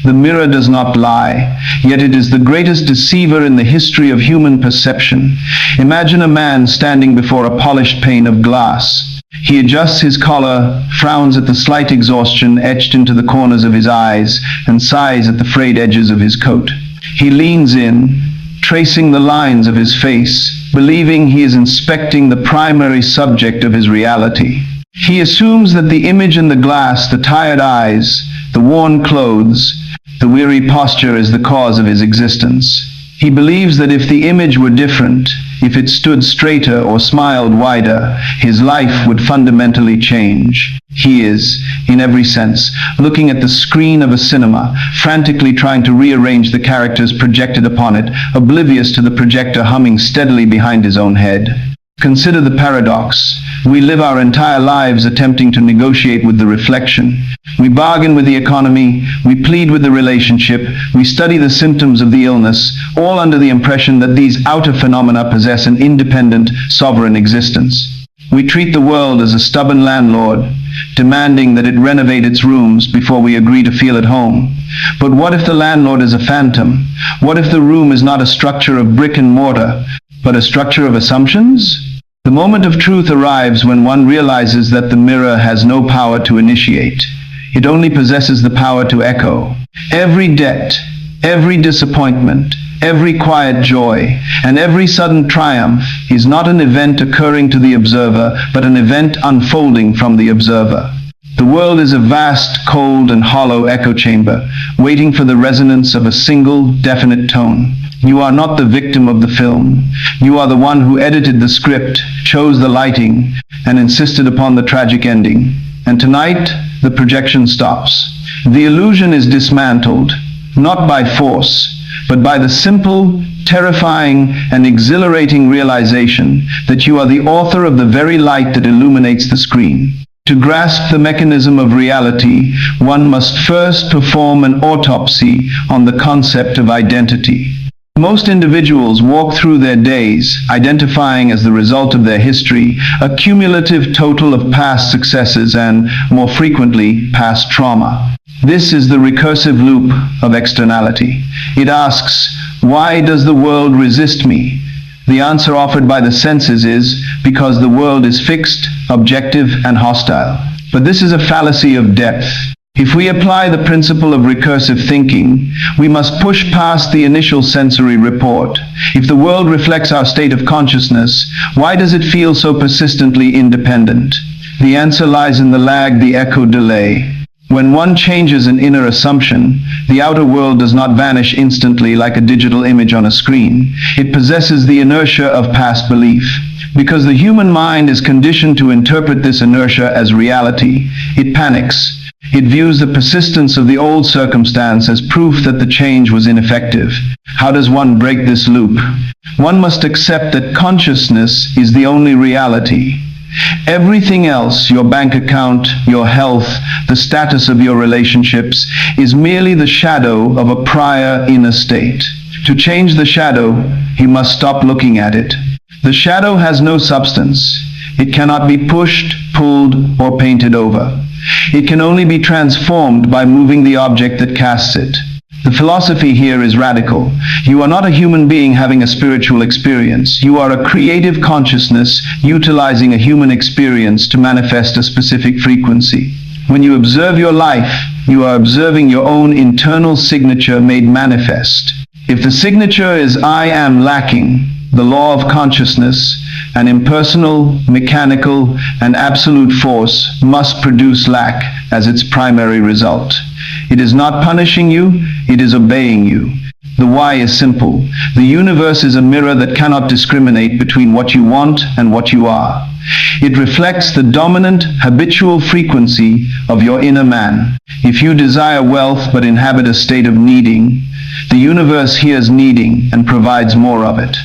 The mirror does not lie, yet it is the greatest deceiver in the history of human perception. Imagine a man standing before a polished pane of glass. He adjusts his collar, frowns at the slight exhaustion etched into the corners of his eyes, and sighs at the frayed edges of his coat. He leans in, tracing the lines of his face, believing he is inspecting the primary subject of his reality. He assumes that the image in the glass, the tired eyes, the worn clothes, the weary posture is the cause of his existence. He believes that if the image were different, if it stood straighter or smiled wider, his life would fundamentally change. He is, in every sense, looking at the screen of a cinema, frantically trying to rearrange the characters projected upon it, oblivious to the projector humming steadily behind his own head. Consider the paradox. We live our entire lives attempting to negotiate with the reflection. We bargain with the economy, we plead with the relationship, we study the symptoms of the illness, all under the impression that these outer phenomena possess an independent, sovereign existence. We treat the world as a stubborn landlord, demanding that it renovate its rooms before we agree to feel at home. But what if the landlord is a phantom? What if the room is not a structure of brick and mortar, but a structure of assumptions? The moment of truth arrives when one realizes that the mirror has no power to initiate. It only possesses the power to echo. Every debt, every disappointment, every quiet joy, and every sudden triumph is not an event occurring to the observer, but an event unfolding from the observer. The world is a vast, cold, and hollow echo chamber, waiting for the resonance of a single, definite tone. You are not the victim of the film. You are the one who edited the script, chose the lighting, and insisted upon the tragic ending. And tonight, the projection stops. The illusion is dismantled, not by force, but by the simple, terrifying, and exhilarating realization that you are the author of the very light that illuminates the screen. To grasp the mechanism of reality, one must first perform an autopsy on the concept of identity. Most individuals walk through their days identifying as the result of their history a cumulative total of past successes and, more frequently, past trauma. This is the recursive loop of externality. It asks, why does the world resist me? The answer offered by the senses is, because the world is fixed, objective, and hostile. But this is a fallacy of depth. If we apply the principle of recursive thinking, we must push past the initial sensory report. If the world reflects our state of consciousness, why does it feel so persistently independent? The answer lies in the lag, the echo delay. When one changes an inner assumption, the outer world does not vanish instantly like a digital image on a screen. It possesses the inertia of past belief. Because the human mind is conditioned to interpret this inertia as reality, it panics. It views the persistence of the old circumstance as proof that the change was ineffective. How does one break this loop? One must accept that consciousness is the only reality. Everything else, your bank account, your health, the status of your relationships, is merely the shadow of a prior inner state. To change the shadow, he must stop looking at it. The shadow has no substance. It cannot be pushed, pulled, or painted over. It can only be transformed by moving the object that casts it. The philosophy here is radical. You are not a human being having a spiritual experience. You are a creative consciousness utilizing a human experience to manifest a specific frequency. When you observe your life, you are observing your own internal signature made manifest. If the signature is I am lacking, the law of consciousness, an impersonal, mechanical, and absolute force, must produce lack as its primary result. It is not punishing you, it is obeying you. The why is simple. The universe is a mirror that cannot discriminate between what you want and what you are. It reflects the dominant, habitual frequency of your inner man. If you desire wealth but inhabit a state of needing, the universe hears needing and provides more of it.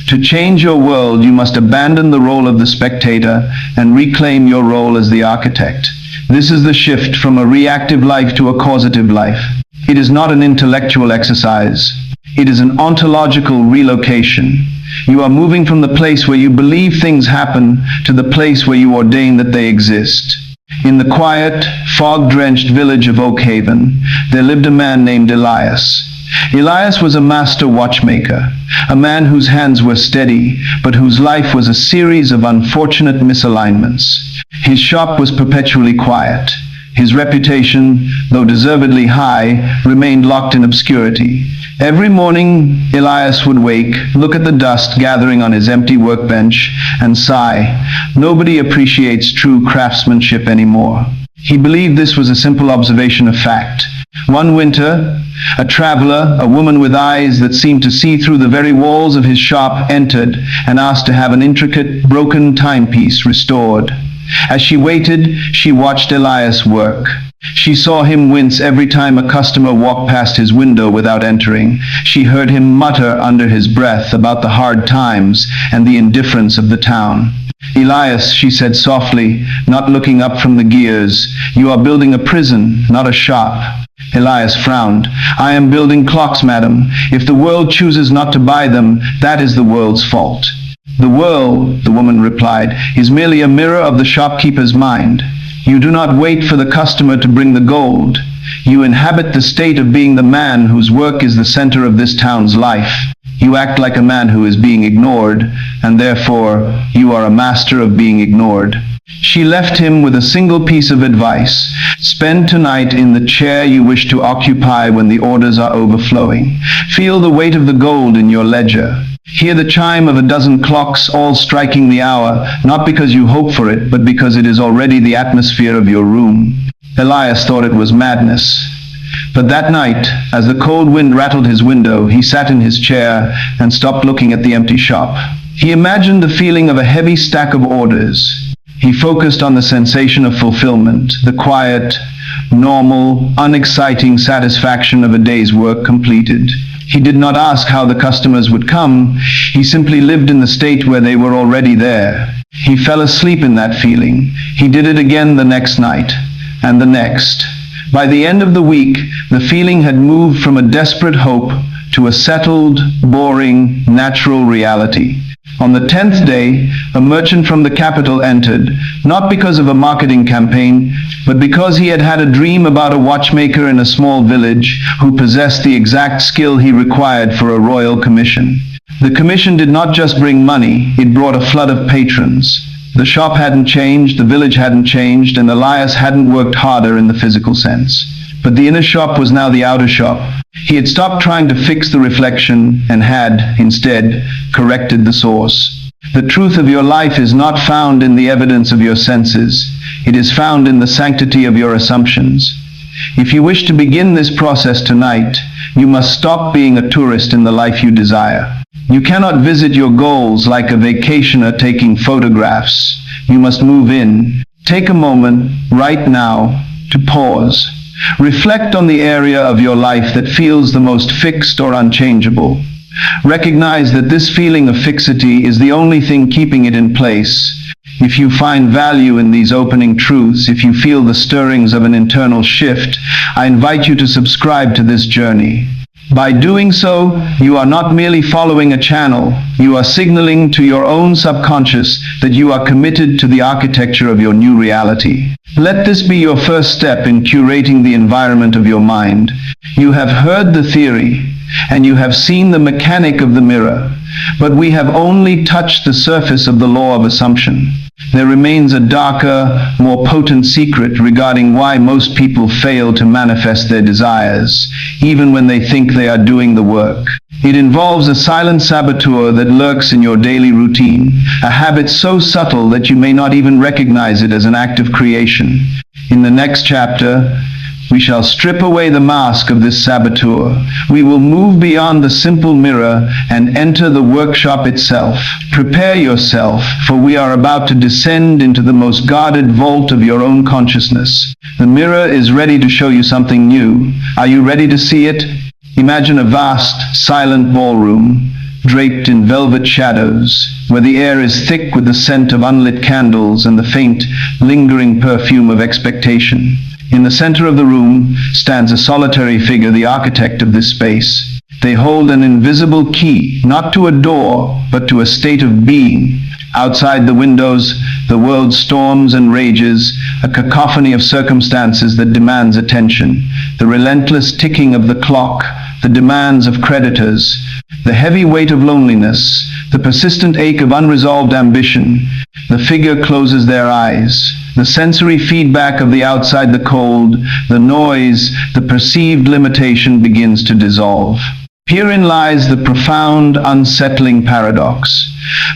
To change your world, you must abandon the role of the spectator and reclaim your role as the architect. This is the shift from a reactive life to a causative life. It is not an intellectual exercise. It is an ontological relocation. You are moving from the place where you believe things happen to the place where you ordain that they exist. In the quiet, fog-drenched village of Oak Haven, there lived a man named Elias. Elias was a master watchmaker, a man whose hands were steady, but whose life was a series of unfortunate misalignments. His shop was perpetually quiet. His reputation, though deservedly high, remained locked in obscurity. Every morning, Elias would wake, look at the dust gathering on his empty workbench, and sigh. Nobody appreciates true craftsmanship anymore. He believed this was a simple observation of fact. One winter, a traveler, a woman with eyes that seemed to see through the very walls of his shop, entered and asked to have an intricate, broken timepiece restored. As she waited, she watched Elias work. She saw him wince every time a customer walked past his window without entering. She heard him mutter under his breath about the hard times and the indifference of the town. "Elias," she said softly, not looking up from the gears, "you are building a prison, not a shop." Elias frowned. "I am building clocks, madam. If the world chooses not to buy them, that is the world's fault." "The world," the woman replied, "is merely a mirror of the shopkeeper's mind. You do not wait for the customer to bring the gold. You inhabit the state of being the man whose work is the center of this town's life. You act like a man who is being ignored, and therefore you are a master of being ignored." She left him with a single piece of advice. Spend tonight in the chair you wish to occupy when the orders are overflowing. Feel the weight of the gold in your ledger. Hear the chime of a dozen clocks all striking the hour, not because you hope for it, but because it is already the atmosphere of your room. Elias thought it was madness. But that night, as the cold wind rattled his window, he sat in his chair and stopped looking at the empty shop. He imagined the feeling of a heavy stack of orders. He focused on the sensation of fulfillment, the quiet, normal, unexciting satisfaction of a day's work completed. He did not ask how the customers would come. He simply lived in the state where they were already there. He fell asleep in that feeling. He did it again the next night, and the next. By the end of the week, the feeling had moved from a desperate hope to a settled, boring, natural reality. On the 10th day, a merchant from the capital entered, not because of a marketing campaign, but because he had had a dream about a watchmaker in a small village who possessed the exact skill he required for a royal commission. The commission did not just bring money, it brought a flood of patrons. The shop hadn't changed, the village hadn't changed, and Elias hadn't worked harder in the physical sense. But the inner shop was now the outer shop. He had stopped trying to fix the reflection and had, instead, corrected the source. The truth of your life is not found in the evidence of your senses. It is found in the sanctity of your assumptions. If you wish to begin this process tonight, you must stop being a tourist in the life you desire. You cannot visit your goals like a vacationer taking photographs. You must move in. Take a moment, right now, to pause. Reflect on the area of your life that feels the most fixed or unchangeable. Recognize that this feeling of fixity is the only thing keeping it in place. If you find value in these opening truths, if you feel the stirrings of an internal shift, I invite you to subscribe to this journey. By doing so, you are not merely following a channel, you are signaling to your own subconscious that you are committed to the architecture of your new reality. Let this be your first step in curating the environment of your mind. You have heard the theory, and you have seen the mechanic of the mirror, but we have only touched the surface of the law of assumption. There remains a darker, more potent secret regarding why most people fail to manifest their desires, even when they think they are doing the work. It involves a silent saboteur that lurks in your daily routine, a habit so subtle that you may not even recognize it as an act of creation. In the next chapter, we shall strip away the mask of this saboteur. We will move beyond the simple mirror and enter the workshop itself. Prepare yourself, for we are about to descend into the most guarded vault of your own consciousness. The mirror is ready to show you something new. Are you ready to see it? Imagine a vast, silent ballroom, draped in velvet shadows, where the air is thick with the scent of unlit candles and the faint, lingering perfume of expectation. In the center of the room stands a solitary figure, the architect of this space. They hold an invisible key, not to a door, but to a state of being. Outside the windows, the world storms and rages, a cacophony of circumstances that demands attention. The relentless ticking of the clock, the demands of creditors, the heavy weight of loneliness, the persistent ache of unresolved ambition. The figure closes their eyes. The sensory feedback of the outside, the cold, the noise, the perceived limitation begins to dissolve. Herein lies the profound, unsettling paradox.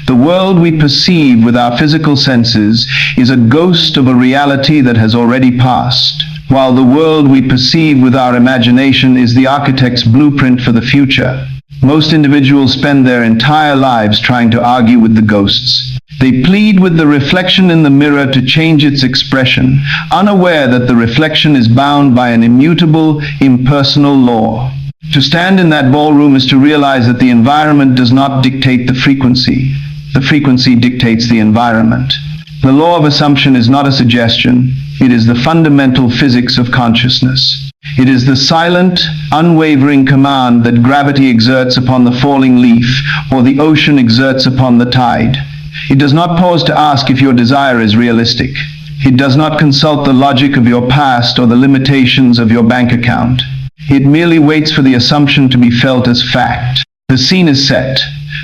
The world we perceive with our physical senses is a ghost of a reality that has already passed, while the world we perceive with our imagination is the architect's blueprint for the future. Most individuals spend their entire lives trying to argue with the ghosts. They plead with the reflection in the mirror to change its expression, unaware that the reflection is bound by an immutable, impersonal law. To stand in that ballroom is to realize that the environment does not dictate the frequency. The frequency dictates the environment. The law of assumption is not a suggestion. It is the fundamental physics of consciousness. It is the silent, unwavering command that gravity exerts upon the falling leaf, or the ocean exerts upon the tide. It does not pause to ask if your desire is realistic. It does not consult the logic of your past or the limitations of your bank account. It merely waits for the assumption to be felt as fact. The scene is set.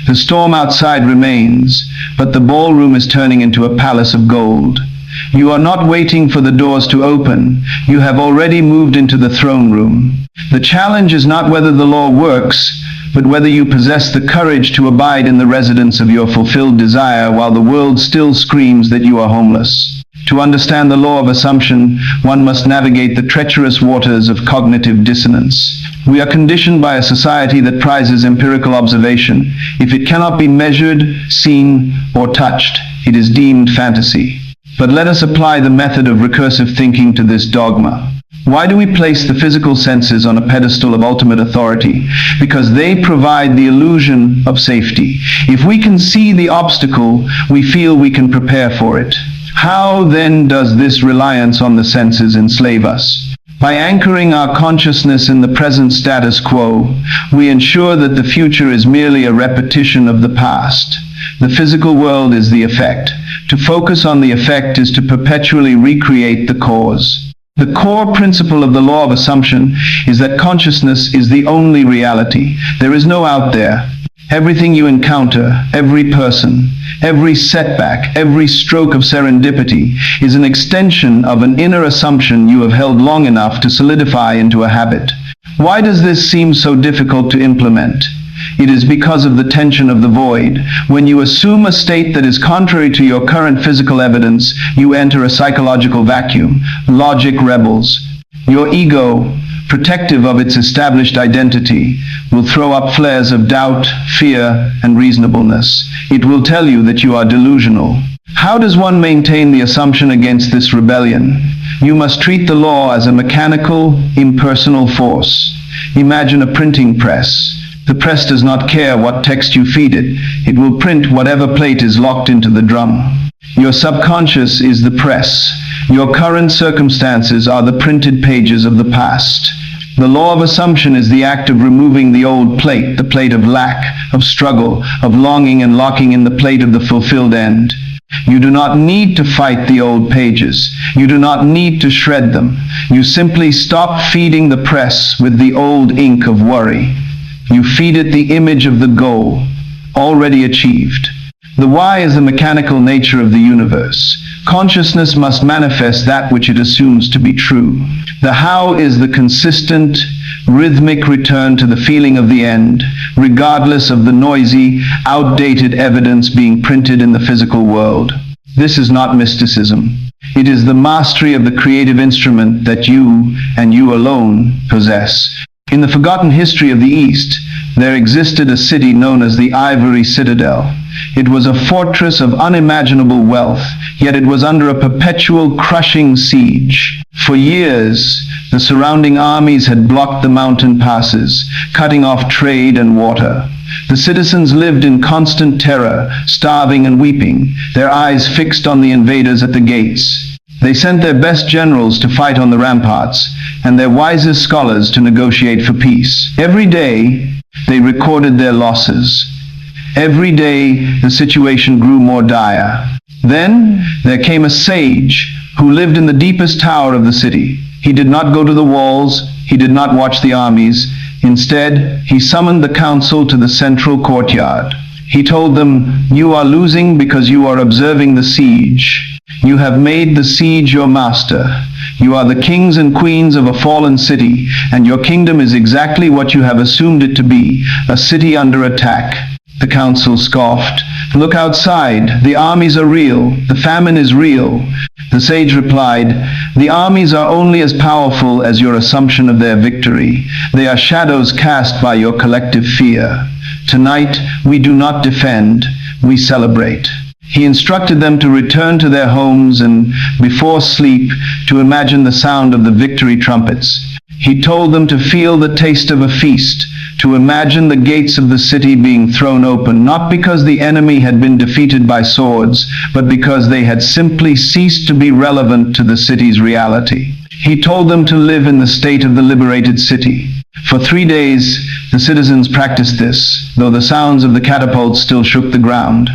The storm outside remains, but the ballroom is turning into a palace of gold. You are not waiting for the doors to open. You have already moved into the throne room. The challenge is not whether the law works, but whether you possess the courage to abide in the residence of your fulfilled desire while the world still screams that you are homeless. To understand the law of assumption, one must navigate the treacherous waters of cognitive dissonance. We are conditioned by a society that prizes empirical observation. If it cannot be measured, seen, or touched, it is deemed fantasy. But let us apply the method of recursive thinking to this dogma. Why do we place the physical senses on a pedestal of ultimate authority? Because they provide the illusion of safety. If we can see the obstacle, we feel we can prepare for it. How then does this reliance on the senses enslave us? By anchoring our consciousness in the present status quo, we ensure that the future is merely a repetition of the past. The physical world is the effect. To focus on the effect is to perpetually recreate the cause. The core principle of the law of assumption is that consciousness is the only reality. There is no out there. Everything you encounter, every person, every setback, every stroke of serendipity is an extension of an inner assumption you have held long enough to solidify into a habit. Why does this seem so difficult to implement? It is because of the tension of the void. When you assume a state that is contrary to your current physical evidence, you enter a psychological vacuum. Logic rebels. Your ego, protective of its established identity, will throw up flares of doubt, fear, and reasonableness. It will tell you that you are delusional. How does one maintain the assumption against this rebellion? You must treat the law as a mechanical, impersonal force. Imagine a printing press. The press does not care what text you feed it. It will print whatever plate is locked into the drum. Your subconscious is the press. Your current circumstances are the printed pages of the past. The law of assumption is the act of removing the old plate, the plate of lack, of struggle, of longing, and locking in the plate of the fulfilled end. You do not need to fight the old pages. You do not need to shred them. You simply stop feeding the press with the old ink of worry. You feed it the image of the goal, already achieved. The why is the mechanical nature of the universe. Consciousness must manifest that which it assumes to be true. The how is the consistent, rhythmic return to the feeling of the end, regardless of the noisy, outdated evidence being printed in the physical world. This is not mysticism. It is the mastery of the creative instrument that you, and you alone, possess. In the forgotten history of the East, there existed a city known as the Ivory Citadel. It was a fortress of unimaginable wealth, yet it was under a perpetual crushing siege. For years, the surrounding armies had blocked the mountain passes, cutting off trade and water. The citizens lived in constant terror, starving and weeping, their eyes fixed on the invaders at the gates. They sent their best generals to fight on the ramparts, and their wisest scholars to negotiate for peace. Every day, they recorded their losses. Every day, the situation grew more dire. Then there came a sage who lived in the deepest tower of the city. He did not go to the walls. He did not watch the armies. Instead, he summoned the council to the central courtyard. He told them, "You are losing because you are observing the siege. You have made the siege your master. You are the kings and queens of a fallen city, and your kingdom is exactly what you have assumed it to be, a city under attack." The council scoffed. "Look outside. The armies are real. The famine is real." The sage replied, "The armies are only as powerful as your assumption of their victory. They are shadows cast by your collective fear. Tonight, we do not defend, we celebrate." He instructed them to return to their homes and, before sleep, to imagine the sound of the victory trumpets. He told them to feel the taste of a feast, to imagine the gates of the city being thrown open, not because the enemy had been defeated by swords, but because they had simply ceased to be relevant to the city's reality. He told them to live in the state of the liberated city. For 3 days, the citizens practiced this, though the sounds of the catapults still shook the ground.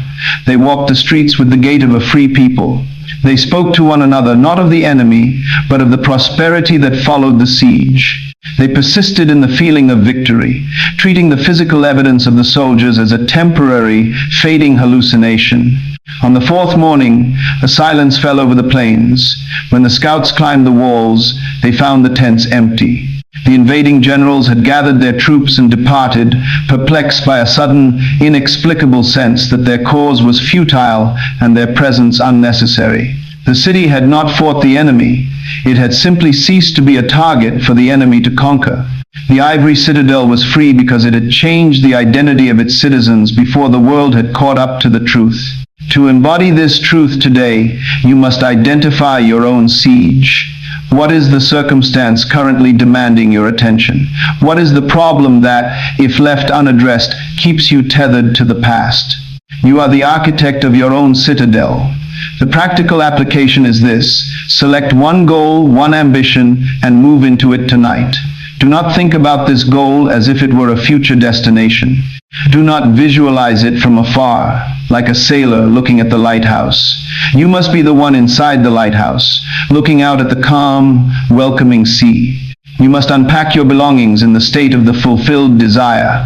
They walked the streets with the gait of a free people. They spoke to one another not of the enemy, but of the prosperity that followed the siege. They persisted in the feeling of victory, treating the physical evidence of the soldiers as a temporary, fading hallucination. On the 4th morning, a silence fell over the plains. When the scouts climbed the walls, they found the tents empty. The invading generals had gathered their troops and departed, perplexed by a sudden, inexplicable sense that their cause was futile and their presence unnecessary. The city had not fought the enemy. It had simply ceased to be a target for the enemy to conquer. The ivory citadel was free because it had changed the identity of its citizens before the world had caught up to the truth. To embody this truth today, you must identify your own siege. What is the circumstance currently demanding your attention? What is the problem that, if left unaddressed, keeps you tethered to the past? You are the architect of your own citadel. The practical application is this: select one goal, one ambition, and move into it tonight. Do not think about this goal as if it were a future destination. Do not visualize it from afar, like a sailor looking at the lighthouse. You must be the one inside the lighthouse, looking out at the calm, welcoming sea. You must unpack your belongings in the state of the fulfilled desire.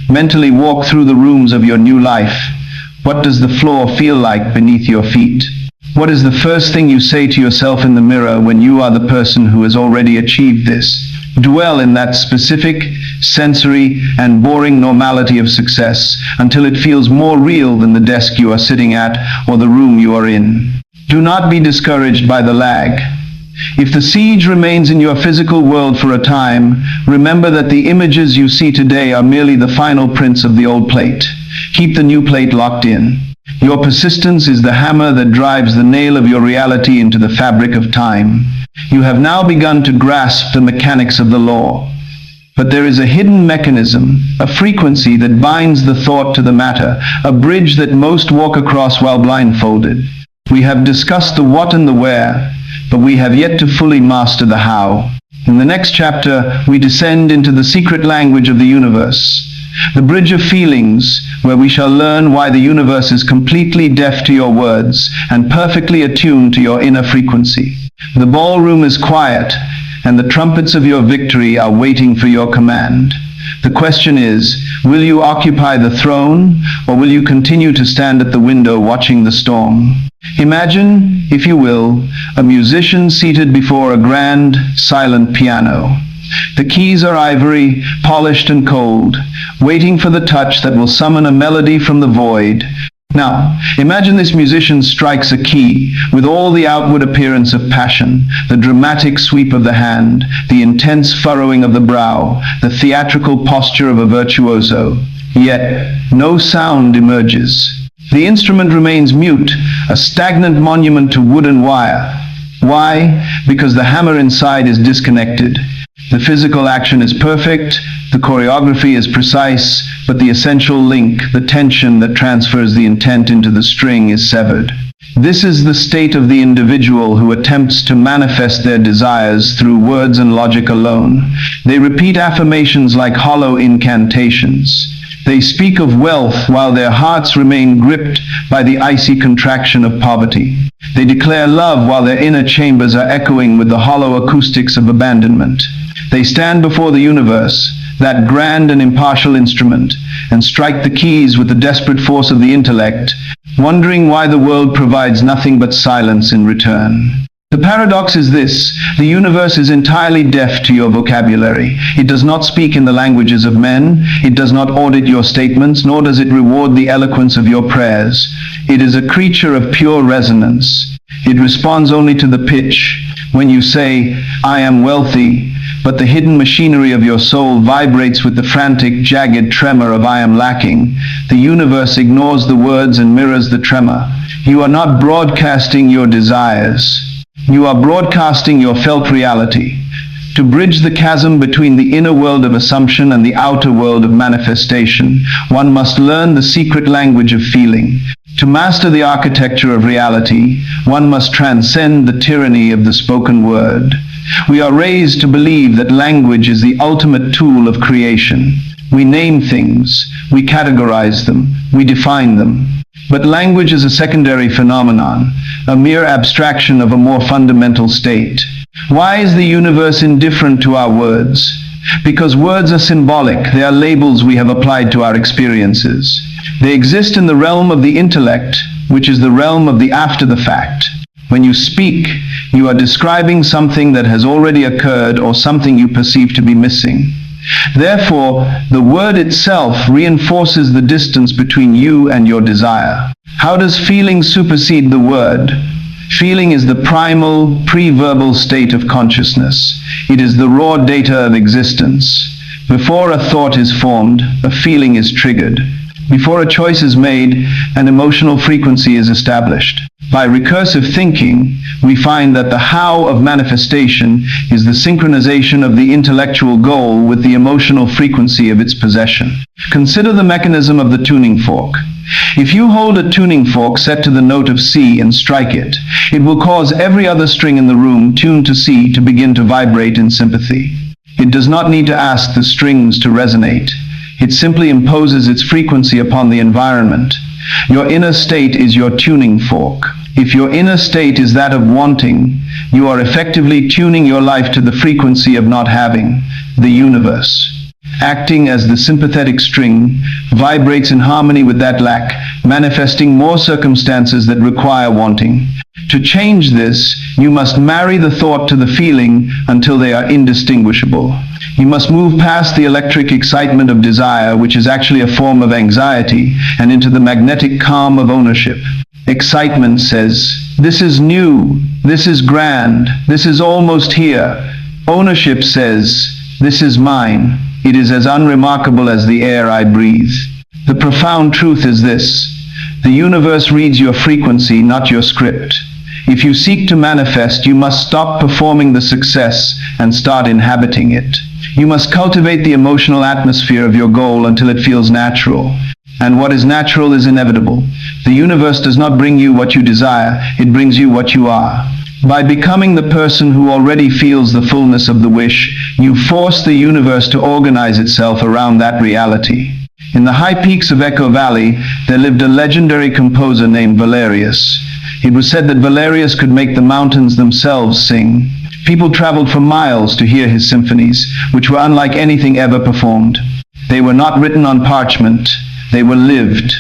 Mentally walk through the rooms of your new life. What does the floor feel like beneath your feet? What is the first thing you say to yourself in the mirror when you are the person who has already achieved this? Dwell in that specific, sensory, and boring normality of success until it feels more real than the desk you are sitting at or the room you are in. Do not be discouraged by the lag. If the siege remains in your physical world for a time, remember that the images you see today are merely the final prints of the old plate. Keep the new plate locked in. Your persistence is the hammer that drives the nail of your reality into the fabric of time. You have now begun to grasp the mechanics of the law. But there is a hidden mechanism, a frequency that binds the thought to the matter, a bridge that most walk across while blindfolded. We have discussed the what and the where, but we have yet to fully master the how. In the next chapter, we descend into the secret language of the universe, the bridge of feelings, where we shall learn why the universe is completely deaf to your words and perfectly attuned to your inner frequency. The ballroom is quiet, and the trumpets of your victory are waiting for your command. The question is, will you occupy the throne, or will you continue to stand at the window watching the storm? Imagine, if you will, a musician seated before a grand, silent piano. The keys are ivory, polished and cold, waiting for the touch that will summon a melody from the void. Now, imagine this musician strikes a key with all the outward appearance of passion, the dramatic sweep of the hand, the intense furrowing of the brow, the theatrical posture of a virtuoso. Yet, no sound emerges. The instrument remains mute, a stagnant monument to wood and wire. Why? Because the hammer inside is disconnected. The physical action is perfect, the choreography is precise, but the essential link, the tension that transfers the intent into the string, is severed. This is the state of the individual who attempts to manifest their desires through words and logic alone. They repeat affirmations like hollow incantations. They speak of wealth while their hearts remain gripped by the icy contraction of poverty. They declare love while their inner chambers are echoing with the hollow acoustics of abandonment. They stand before the universe, that grand and impartial instrument, and strike the keys with the desperate force of the intellect, wondering why the world provides nothing but silence in return. The paradox is this: the universe is entirely deaf to your vocabulary. It does not speak in the languages of men. It does not audit your statements, nor does it reward the eloquence of your prayers. It is a creature of pure resonance. It responds only to the pitch. When you say, "I am wealthy," but the hidden machinery of your soul vibrates with the frantic, jagged tremor of "I am lacking," the universe ignores the words and mirrors the tremor. You are not broadcasting your desires. You are broadcasting your felt reality. To bridge the chasm between the inner world of assumption and the outer world of manifestation, one must learn the secret language of feeling. To master the architecture of reality, one must transcend the tyranny of the spoken word. We are raised to believe that language is the ultimate tool of creation. We name things, we categorize them, we define them. But language is a secondary phenomenon, a mere abstraction of a more fundamental state. Why is the universe indifferent to our words? Because words are symbolic. They are labels we have applied to our experiences. They exist in the realm of the intellect, which is the realm of the after the fact. When you speak, you are describing something that has already occurred or something you perceive to be missing. Therefore, the word itself reinforces the distance between you and your desire. How does feeling supersede the word? Feeling is the primal, pre-verbal state of consciousness. It is the raw data of existence. Before a thought is formed, a feeling is triggered. Before a choice is made, an emotional frequency is established. By recursive thinking, we find that the how of manifestation is the synchronization of the intellectual goal with the emotional frequency of its possession. Consider the mechanism of the tuning fork. If you hold a tuning fork set to the note of C and strike it, it will cause every other string in the room tuned to C to begin to vibrate in sympathy. It does not need to ask the strings to resonate. It simply imposes its frequency upon the environment. Your inner state is your tuning fork. If your inner state is that of wanting, you are effectively tuning your life to the frequency of not having. The universe, acting as the sympathetic string, vibrates in harmony with that lack, manifesting more circumstances that require wanting. To change this, you must marry the thought to the feeling until they are indistinguishable. You must move past the electric excitement of desire, which is actually a form of anxiety, and into the magnetic calm of ownership. Excitement says, "This is new, this is grand, this is almost here." Ownership says, "This is mine, it is as unremarkable as the air I breathe." The profound truth is this: the universe reads your frequency, not your script. If you seek to manifest, you must stop performing the success and start inhabiting it. You must cultivate the emotional atmosphere of your goal until it feels natural. And what is natural is inevitable. The universe does not bring you what you desire, it brings you what you are. By becoming the person who already feels the fullness of the wish, you force the universe to organize itself around that reality. In the high peaks of Echo Valley, there lived a legendary composer named Valerius. It was said that Valerius could make the mountains themselves sing. People traveled for miles to hear his symphonies, which were unlike anything ever performed. They were not written on parchment, they were lived.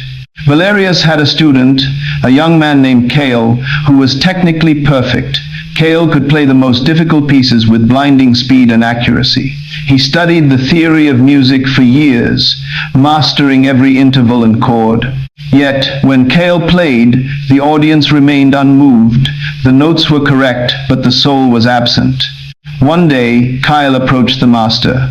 Valerius had a student, a young man named Cale, who was technically perfect. Cale could play the most difficult pieces with blinding speed and accuracy. He studied the theory of music for years, mastering every interval and chord. Yet, when Cale played, the audience remained unmoved. The notes were correct, but the soul was absent. One day, Cale approached the master.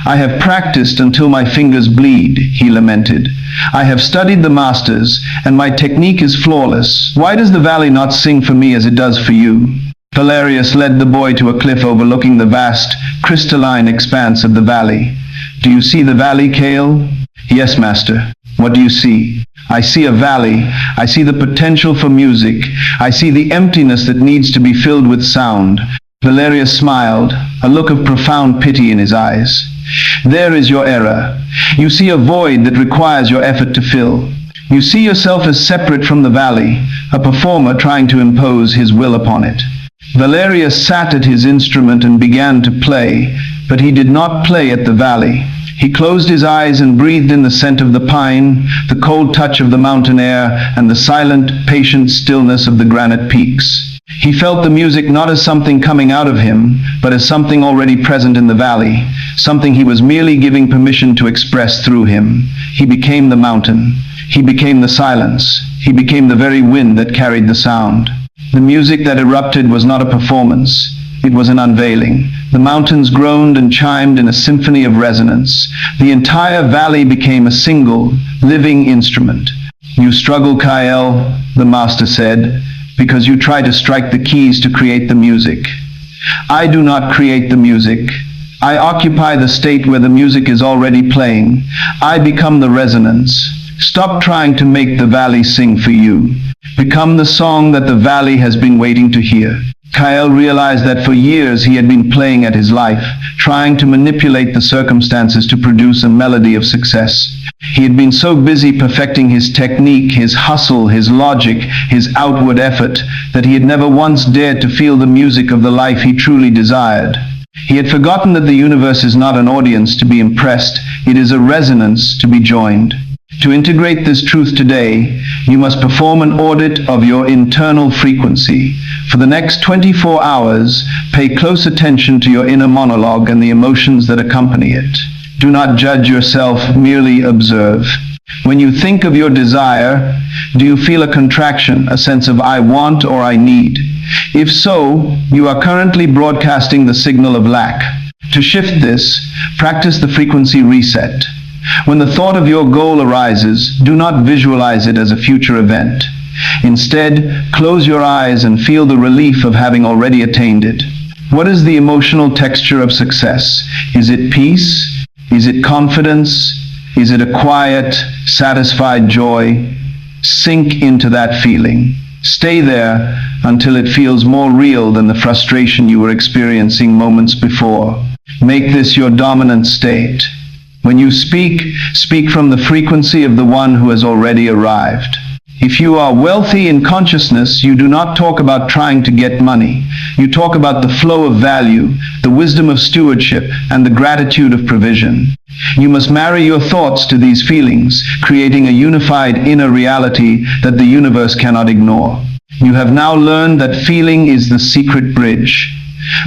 "I have practiced until my fingers bleed," he lamented. "I have studied the masters, and my technique is flawless. Why does the valley not sing for me as it does for you?" Valerius led the boy to a cliff overlooking the vast, crystalline expanse of the valley. "Do you see the valley, Cale?" "Yes, master." "What do you see?" "I see a valley. I see the potential for music. I see the emptiness that needs to be filled with sound." Valerius smiled, a look of profound pity in his eyes. "There is your error. You see a void that requires your effort to fill. You see yourself as separate from the valley, a performer trying to impose his will upon it. Valerius sat at his instrument and began to play, but he did not play at the valley. He closed his eyes and breathed in the scent of the pine, the cold touch of the mountain air, and the silent, patient stillness of the granite peaks. He felt the music not as something coming out of him, but as something already present in the valley, something he was merely giving permission to express through him. He became the mountain. He became the silence. He became the very wind that carried the sound. The music that erupted was not a performance. It was an unveiling. The mountains groaned and chimed in a symphony of resonance. The entire valley became a single, living instrument. "You struggle, Kyle," the master said, "because you try to strike the keys to create the music. I do not create the music. I occupy the state where the music is already playing. I become the resonance. Stop trying to make the valley sing for you. Become the song that the valley has been waiting to hear." Kyle realized that for years he had been playing at his life, trying to manipulate the circumstances to produce a melody of success. He had been so busy perfecting his technique, his hustle, his logic, his outward effort, that he had never once dared to feel the music of the life he truly desired. He had forgotten that the universe is not an audience to be impressed, it is a resonance to be joined. To integrate this truth today, you must perform an audit of your internal frequency. For the next 24 hours, pay close attention to your inner monologue and the emotions that accompany it. Do not judge yourself, merely observe. When you think of your desire, do you feel a contraction, a sense of "I want" or "I need"? If so, you are currently broadcasting the signal of lack. To shift this, practice the frequency reset. When the thought of your goal arises, do not visualize it as a future event. Instead, close your eyes and feel the relief of having already attained it. What is the emotional texture of success? Is it peace? Is it confidence? Is it a quiet, satisfied joy? Sink into that feeling. Stay there until it feels more real than the frustration you were experiencing moments before. Make this your dominant state. When you speak, speak from the frequency of the one who has already arrived. If you are wealthy in consciousness, you do not talk about trying to get money. You talk about the flow of value, the wisdom of stewardship, and the gratitude of provision. You must marry your thoughts to these feelings, creating a unified inner reality that the universe cannot ignore. You have now learned that feeling is the secret bridge.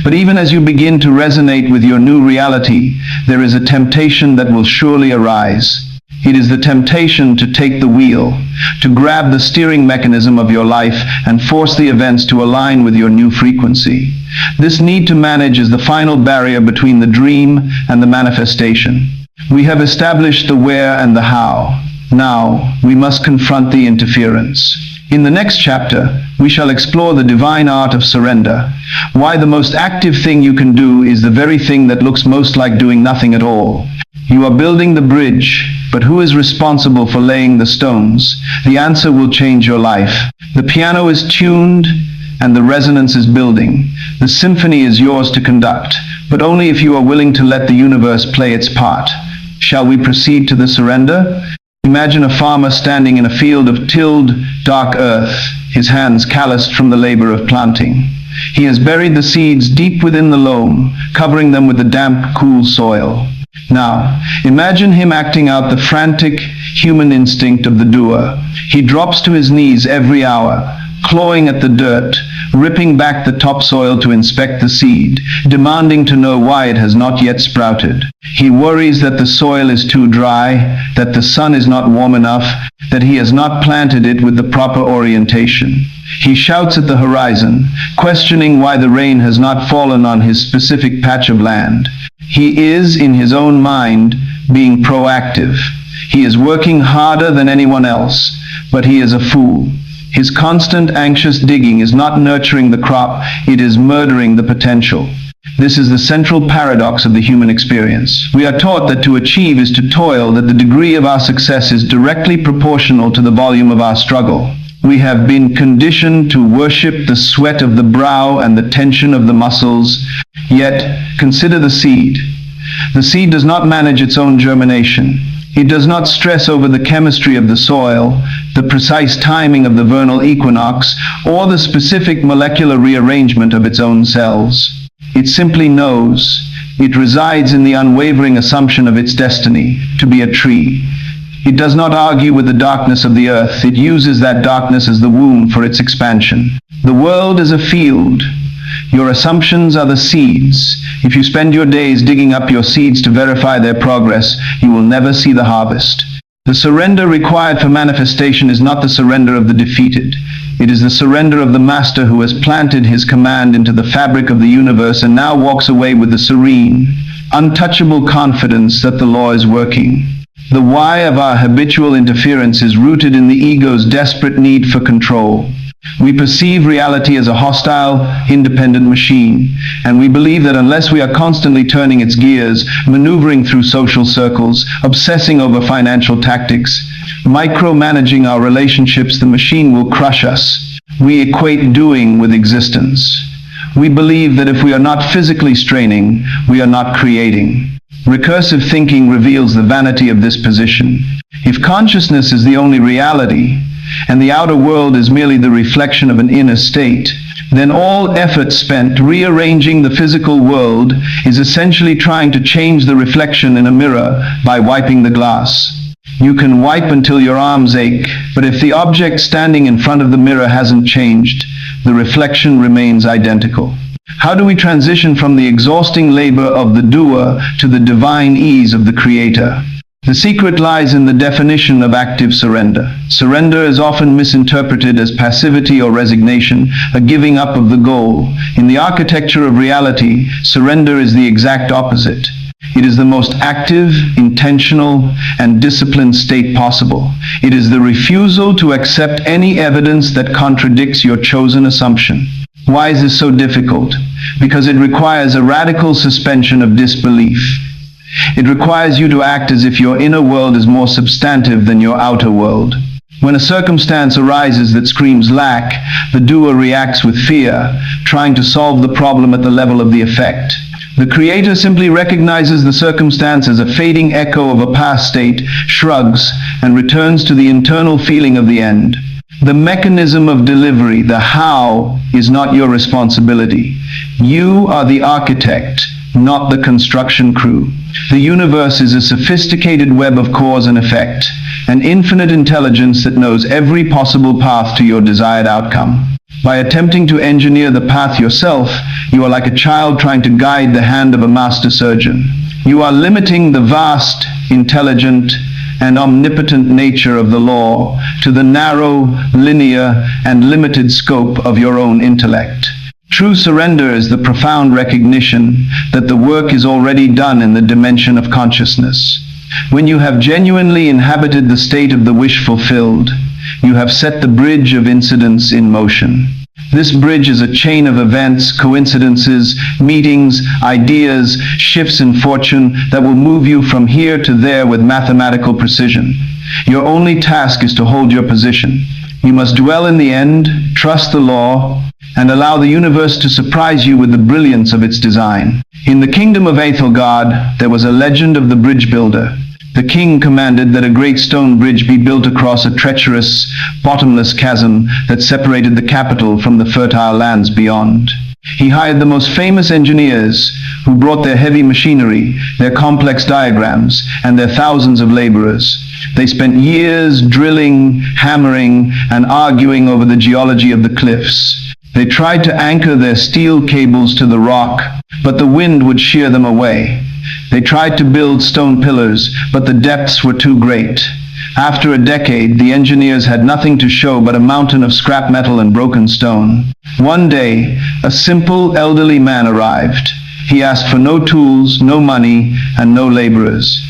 But even as you begin to resonate with your new reality, there is a temptation that will surely arise. It is the temptation to take the wheel, to grab the steering mechanism of your life and force the events to align with your new frequency. This need to manage is the final barrier between the dream and the manifestation. We have established the where and the how. Now, we must confront the interference. In the next chapter, we shall explore the divine art of surrender, why the most active thing you can do is the very thing that looks most like doing nothing at all. You are building the bridge, but who is responsible for laying the stones? The answer will change your life. The piano is tuned, and the resonance is building. The symphony is yours to conduct, but only if you are willing to let the universe play its part. Shall we proceed to the surrender? Imagine a farmer standing in a field of tilled, dark earth, his hands calloused from the labor of planting. He has buried the seeds deep within the loam, covering them with the damp, cool soil. Now, imagine him acting out the frantic human instinct of the doer. He drops to his knees every hour, clawing at the dirt, ripping back the topsoil to inspect the seed, demanding to know why it has not yet sprouted. He worries that the soil is too dry, that the sun is not warm enough, that he has not planted it with the proper orientation. He shouts at the horizon, questioning why the rain has not fallen on his specific patch of land. He is, in his own mind, being proactive. He is working harder than anyone else, but he is a fool. His constant anxious digging is not nurturing the crop, it is murdering the potential. This is the central paradox of the human experience. We are taught that to achieve is to toil, that the degree of our success is directly proportional to the volume of our struggle. We have been conditioned to worship the sweat of the brow and the tension of the muscles. Yet, consider the seed. The seed does not manage its own germination. It does not stress over the chemistry of the soil, the precise timing of the vernal equinox, or the specific molecular rearrangement of its own cells. It simply knows. It resides in the unwavering assumption of its destiny, to be a tree. It does not argue with the darkness of the earth. It uses that darkness as the womb for its expansion. The world is a field. Your assumptions are the seeds. If you spend your days digging up your seeds to verify their progress, you will never see the harvest. The surrender required for manifestation is not the surrender of the defeated. It is the surrender of the master who has planted his command into the fabric of the universe and now walks away with the serene, untouchable confidence that the law is working. The why of our habitual interference is rooted in the ego's desperate need for control. We perceive reality as a hostile, independent machine, and we believe that unless we are constantly turning its gears, maneuvering through social circles, obsessing over financial tactics, micromanaging our relationships, the machine will crush us. We equate doing with existence. We believe that if we are not physically straining, we are not creating. Recursive thinking reveals the vanity of this position. If consciousness is the only reality, and the outer world is merely the reflection of an inner state, then all effort spent rearranging the physical world is essentially trying to change the reflection in a mirror by wiping the glass. You can wipe until your arms ache, but if the object standing in front of the mirror hasn't changed, the reflection remains identical. How do we transition from the exhausting labor of the doer to the divine ease of the creator? The secret lies in the definition of active surrender. Surrender is often misinterpreted as passivity or resignation, a giving up of the goal. In the architecture of reality, surrender is the exact opposite. It is the most active, intentional, and disciplined state possible. It is the refusal to accept any evidence that contradicts your chosen assumption. Why is this so difficult? Because it requires a radical suspension of disbelief. It requires you to act as if your inner world is more substantive than your outer world. When a circumstance arises that screams lack, the doer reacts with fear, trying to solve the problem at the level of the effect. The creator simply recognizes the circumstance as a fading echo of a past state, shrugs, and returns to the internal feeling of the end. The mechanism of delivery, the how, is not your responsibility. You are the architect, not the construction crew. The universe is a sophisticated web of cause and effect, an infinite intelligence that knows every possible path to your desired outcome. By attempting to engineer the path yourself, you are like a child trying to guide the hand of a master surgeon. You are limiting the vast, intelligent, and omnipotent nature of the law to the narrow, linear, and limited scope of your own intellect. True surrender is the profound recognition that the work is already done in the dimension of consciousness. When you have genuinely inhabited the state of the wish fulfilled, you have set the bridge of incidents in motion. This bridge is a chain of events, coincidences, meetings, ideas, shifts in fortune that will move you from here to there with mathematical precision. Your only task is to hold your position. You must dwell in the end, trust the law, and allow the universe to surprise you with the brilliance of its design. In the kingdom of Aethelgard, there was a legend of the bridge builder. The king commanded that a great stone bridge be built across a treacherous, bottomless chasm that separated the capital from the fertile lands beyond. He hired the most famous engineers, who brought their heavy machinery, their complex diagrams, and their thousands of laborers. They spent years drilling, hammering, and arguing over the geology of the cliffs. They tried to anchor their steel cables to the rock, but the wind would shear them away. They tried to build stone pillars, but the depths were too great. After a decade, the engineers had nothing to show but a mountain of scrap metal and broken stone. One day, a simple, elderly man arrived. He asked for no tools, no money, and no laborers.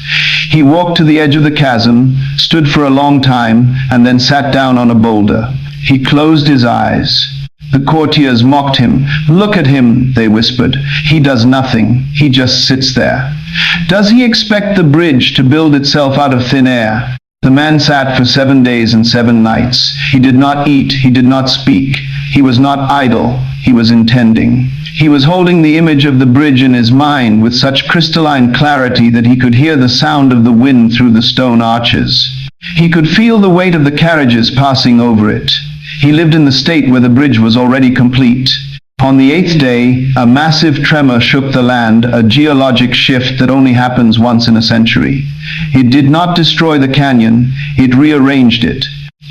He walked to the edge of the chasm, stood for a long time, and then sat down on a boulder. He closed his eyes. The courtiers mocked him. "Look at him," they whispered. "He does nothing. He just sits there. Does he expect the bridge to build itself out of thin air?" The man sat for 7 days and 7 nights. He did not eat. He did not speak. He was not idle, he was intending. He was holding the image of the bridge in his mind with such crystalline clarity that he could hear the sound of the wind through the stone arches. He could feel the weight of the carriages passing over it. He lived in the state where the bridge was already complete. On the 8th day, a massive tremor shook the land, a geologic shift that only happens once in a century. It did not destroy the canyon, it rearranged it.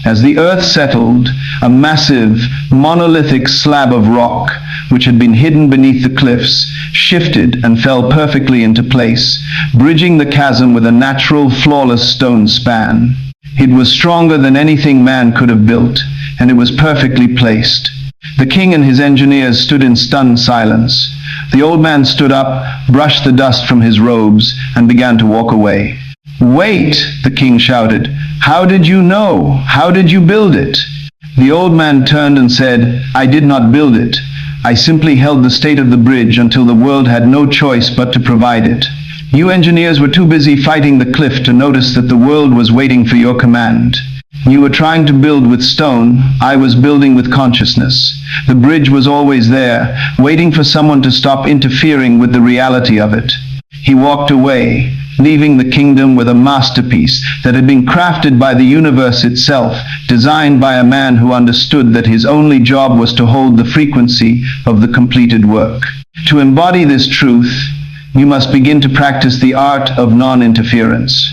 As the earth settled, a massive, monolithic slab of rock, which had been hidden beneath the cliffs, shifted and fell perfectly into place, bridging the chasm with a natural, flawless stone span. It was stronger than anything man could have built, and it was perfectly placed. The king and his engineers stood in stunned silence. The old man stood up, brushed the dust from his robes, and began to walk away. "Wait!" the king shouted. "How did you know? How did you build it?" The old man turned and said, "I did not build it. I simply held the state of the bridge until the world had no choice but to provide it. You engineers were too busy fighting the cliff to notice that the world was waiting for your command. You were trying to build with stone, I was building with consciousness. The bridge was always there, waiting for someone to stop interfering with the reality of it." He walked away, leaving the kingdom with a masterpiece that had been crafted by the universe itself, designed by a man who understood that his only job was to hold the frequency of the completed work. To embody this truth, you must begin to practice the art of non-interference.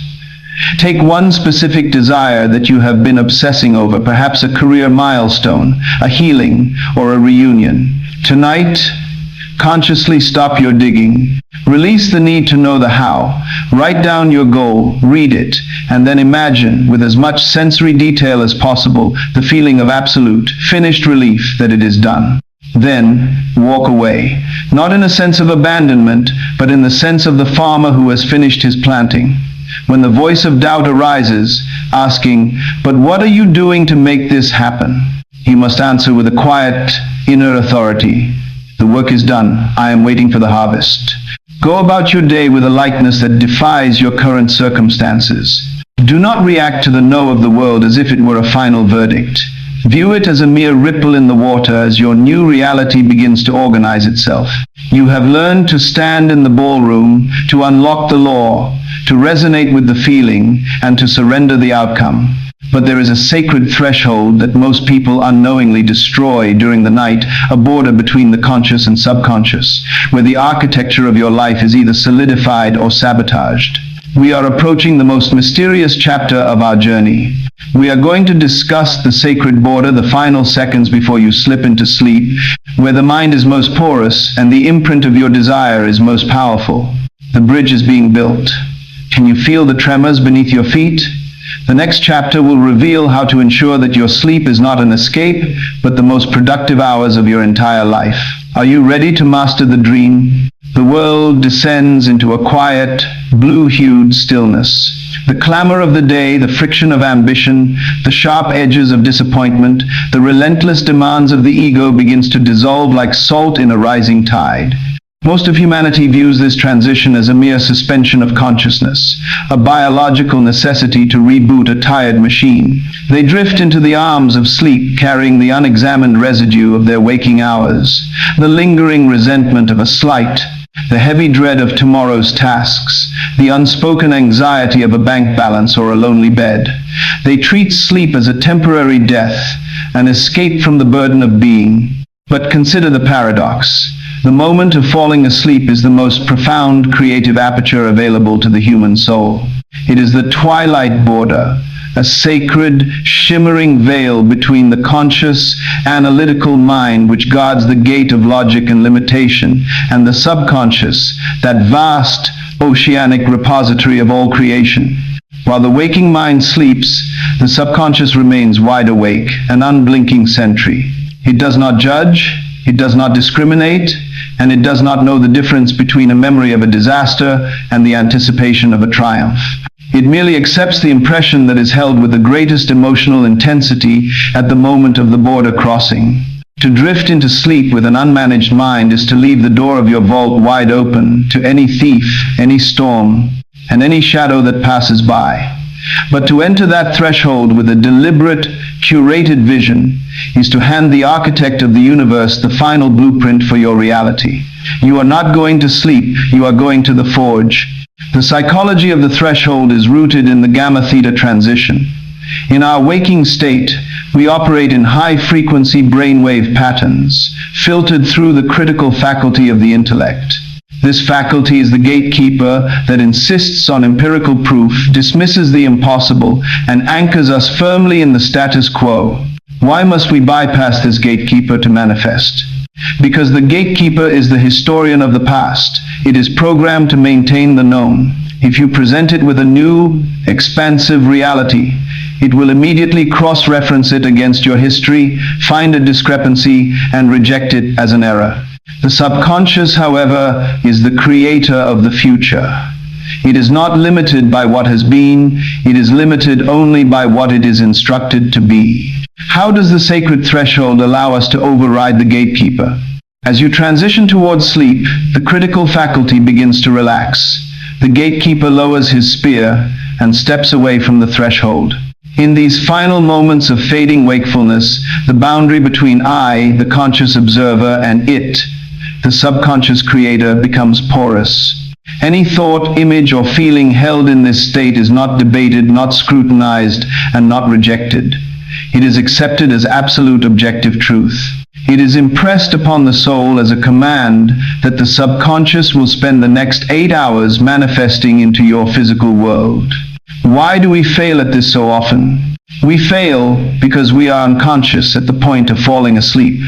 Take one specific desire that you have been obsessing over, perhaps a career milestone, a healing, or a reunion. Tonight, consciously stop your digging. Release the need to know the how. Write down your goal, read it, and then imagine, with as much sensory detail as possible, the feeling of absolute, finished relief that it is done. Then, walk away. Not in a sense of abandonment, but in the sense of the farmer who has finished his planting. When the voice of doubt arises, asking, "But what are you doing to make this happen?" he must answer with a quiet, inner authority, "The work is done. I am waiting for the harvest." Go about your day with a lightness that defies your current circumstances. Do not react to the no of the world as if it were a final verdict. View it as a mere ripple in the water as your new reality begins to organize itself. You have learned to stand in the ballroom, to unlock the law, to resonate with the feeling, and to surrender the outcome. But there is a sacred threshold that most people unknowingly destroy during the night, a border between the conscious and subconscious, where the architecture of your life is either solidified or sabotaged. We are approaching the most mysterious chapter of our journey. We are going to discuss the sacred border, the final seconds before you slip into sleep, where the mind is most porous and the imprint of your desire is most powerful. The bridge is being built. Can you feel the tremors beneath your feet? The next chapter will reveal how to ensure that your sleep is not an escape, but the most productive hours of your entire life. Are you ready to master the dream? The world descends into a quiet, blue-hued stillness. The clamor of the day, the friction of ambition, the sharp edges of disappointment, the relentless demands of the ego begins to dissolve like salt in a rising tide. Most of humanity views this transition as a mere suspension of consciousness, a biological necessity to reboot a tired machine. They drift into the arms of sleep, carrying the unexamined residue of their waking hours, the lingering resentment of a slight, the heavy dread of tomorrow's tasks, the unspoken anxiety of a bank balance or a lonely bed. They treat sleep as a temporary death, an escape from the burden of being. But consider the paradox. The moment of falling asleep is the most profound creative aperture available to the human soul. It is the twilight border, a sacred, shimmering veil between the conscious, analytical mind which guards the gate of logic and limitation, and the subconscious, that vast, oceanic repository of all creation. While the waking mind sleeps, the subconscious remains wide awake, an unblinking sentry. It does not judge, it does not discriminate, and it does not know the difference between a memory of a disaster and the anticipation of a triumph. It merely accepts the impression that is held with the greatest emotional intensity at the moment of the border crossing. To drift into sleep with an unmanaged mind is to leave the door of your vault wide open to any thief, any storm, and any shadow that passes by. But to enter that threshold with a deliberate, curated vision is to hand the architect of the universe the final blueprint for your reality. You are not going to sleep, you are going to the forge. The psychology of the threshold is rooted in the gamma-theta transition. In our waking state, we operate in high-frequency brainwave patterns, filtered through the critical faculty of the intellect. This faculty is the gatekeeper that insists on empirical proof, dismisses the impossible, and anchors us firmly in the status quo. Why must we bypass this gatekeeper to manifest? Because the gatekeeper is the historian of the past. It is programmed to maintain the known. If you present it with a new, expansive reality, it will immediately cross-reference it against your history, find a discrepancy, and reject it as an error. The subconscious, however, is the creator of the future. It is not limited by what has been, it is limited only by what it is instructed to be. How does the sacred threshold allow us to override the gatekeeper? As you transition towards sleep, the critical faculty begins to relax. The gatekeeper lowers his spear and steps away from the threshold. In these final moments of fading wakefulness, the boundary between I, the conscious observer, and it, the subconscious creator, becomes porous. Any thought, image, or feeling held in this state is not debated, not scrutinized, and not rejected. It is accepted as absolute objective truth. It is impressed upon the soul as a command that the subconscious will spend the next 8 hours manifesting into your physical world. Why do we fail at this so often? We fail because we are unconscious at the point of falling asleep.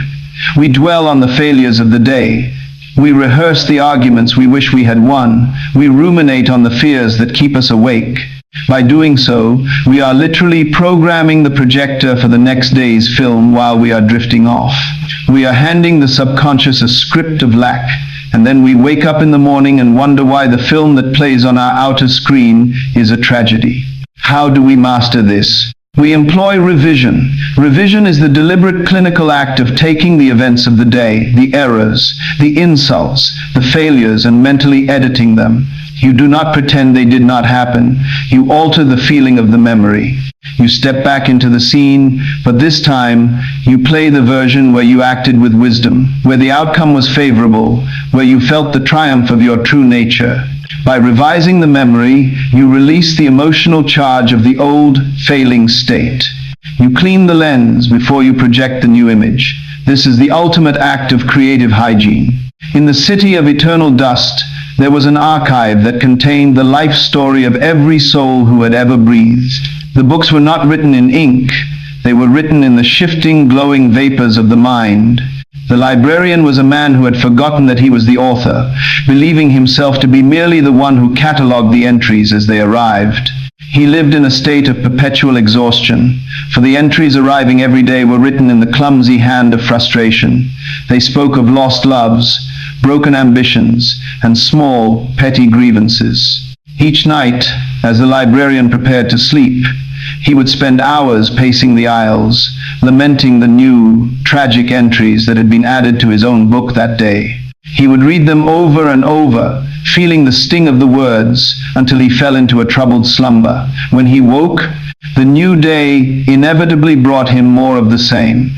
We dwell on the failures of the day. We rehearse the arguments we wish we had won. We ruminate on the fears that keep us awake. By doing so, we are literally programming the projector for the next day's film while we are drifting off. We are handing the subconscious a script of lack, and then we wake up in the morning and wonder why the film that plays on our outer screen is a tragedy. How do we master this? We employ revision. Revision is the deliberate clinical act of taking the events of the day, the errors, the insults, the failures, and mentally editing them. You do not pretend they did not happen. You alter the feeling of the memory. You step back into the scene, but this time you play the version where you acted with wisdom, where the outcome was favorable, where you felt the triumph of your true nature. By revising the memory, you release the emotional charge of the old, failing state. You clean the lens before you project the new image. This is the ultimate act of creative hygiene. In the city of eternal dust, there was an archive that contained the life story of every soul who had ever breathed. The books were not written in ink. They were written in the shifting, glowing vapors of the mind. The librarian was a man who had forgotten that he was the author, believing himself to be merely the one who catalogued the entries as they arrived. He lived in a state of perpetual exhaustion, for the entries arriving every day were written in the clumsy hand of frustration. They spoke of lost loves, broken ambitions, and small, petty grievances. Each night, as the librarian prepared to sleep, he would spend hours pacing the aisles, lamenting the new, tragic entries that had been added to his own book that day. He would read them over and over, feeling the sting of the words, until he fell into a troubled slumber. When he woke, the new day inevitably brought him more of the same,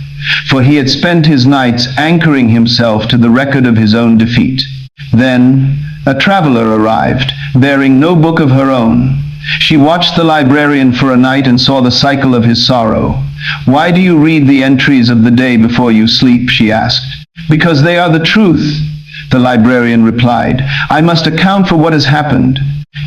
for he had spent his nights anchoring himself to the record of his own defeat. Then, a traveler arrived, bearing no book of her own. She watched the librarian for a night and saw the cycle of his sorrow. "Why do you read the entries of the day before you sleep?" she asked. "Because they are the truth," the librarian replied. "I must account for what has happened."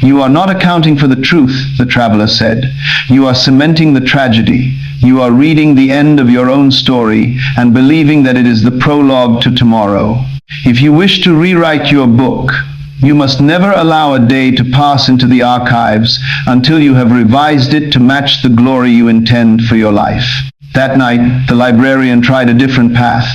"You are not accounting for the truth," the traveler said. "You are cementing the tragedy. You are reading the end of your own story and believing that it is the prologue to tomorrow. If you wish to rewrite your book, you must never allow a day to pass into the archives until you have revised it to match the glory you intend for your life." That night, the librarian tried a different path.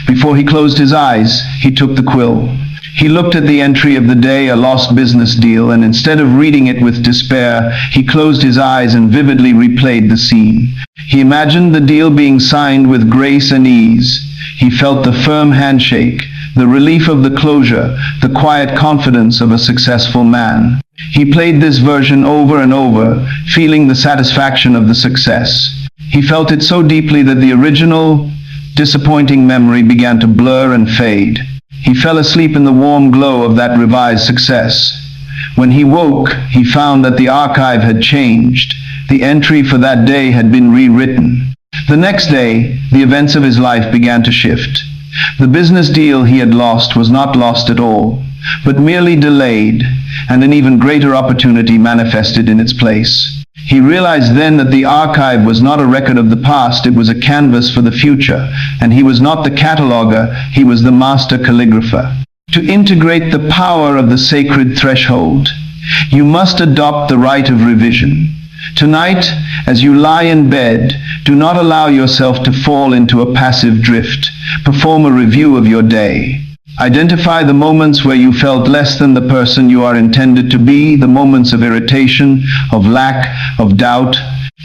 Before he closed his eyes, he took the quill. He looked at the entry of the day, a lost business deal, and instead of reading it with despair, he closed his eyes and vividly replayed the scene. He imagined the deal being signed with grace and ease. He felt the firm handshake, the relief of the closure, the quiet confidence of a successful man. He played this version over and over, feeling the satisfaction of the success. He felt it so deeply that the original, disappointing memory began to blur and fade. He fell asleep in the warm glow of that revised success. When he woke, he found that the archive had changed. The entry for that day had been rewritten. The next day, the events of his life began to shift. The business deal he had lost was not lost at all, but merely delayed, and an even greater opportunity manifested in its place. He realized then that the archive was not a record of the past, it was a canvas for the future, and he was not the cataloger, he was the master calligrapher. To integrate the power of the sacred threshold, you must adopt the rite of revision. Tonight, as you lie in bed, do not allow yourself to fall into a passive drift. Perform a review of your day. Identify the moments where you felt less than the person you are intended to be, the moments of irritation, of lack, of doubt.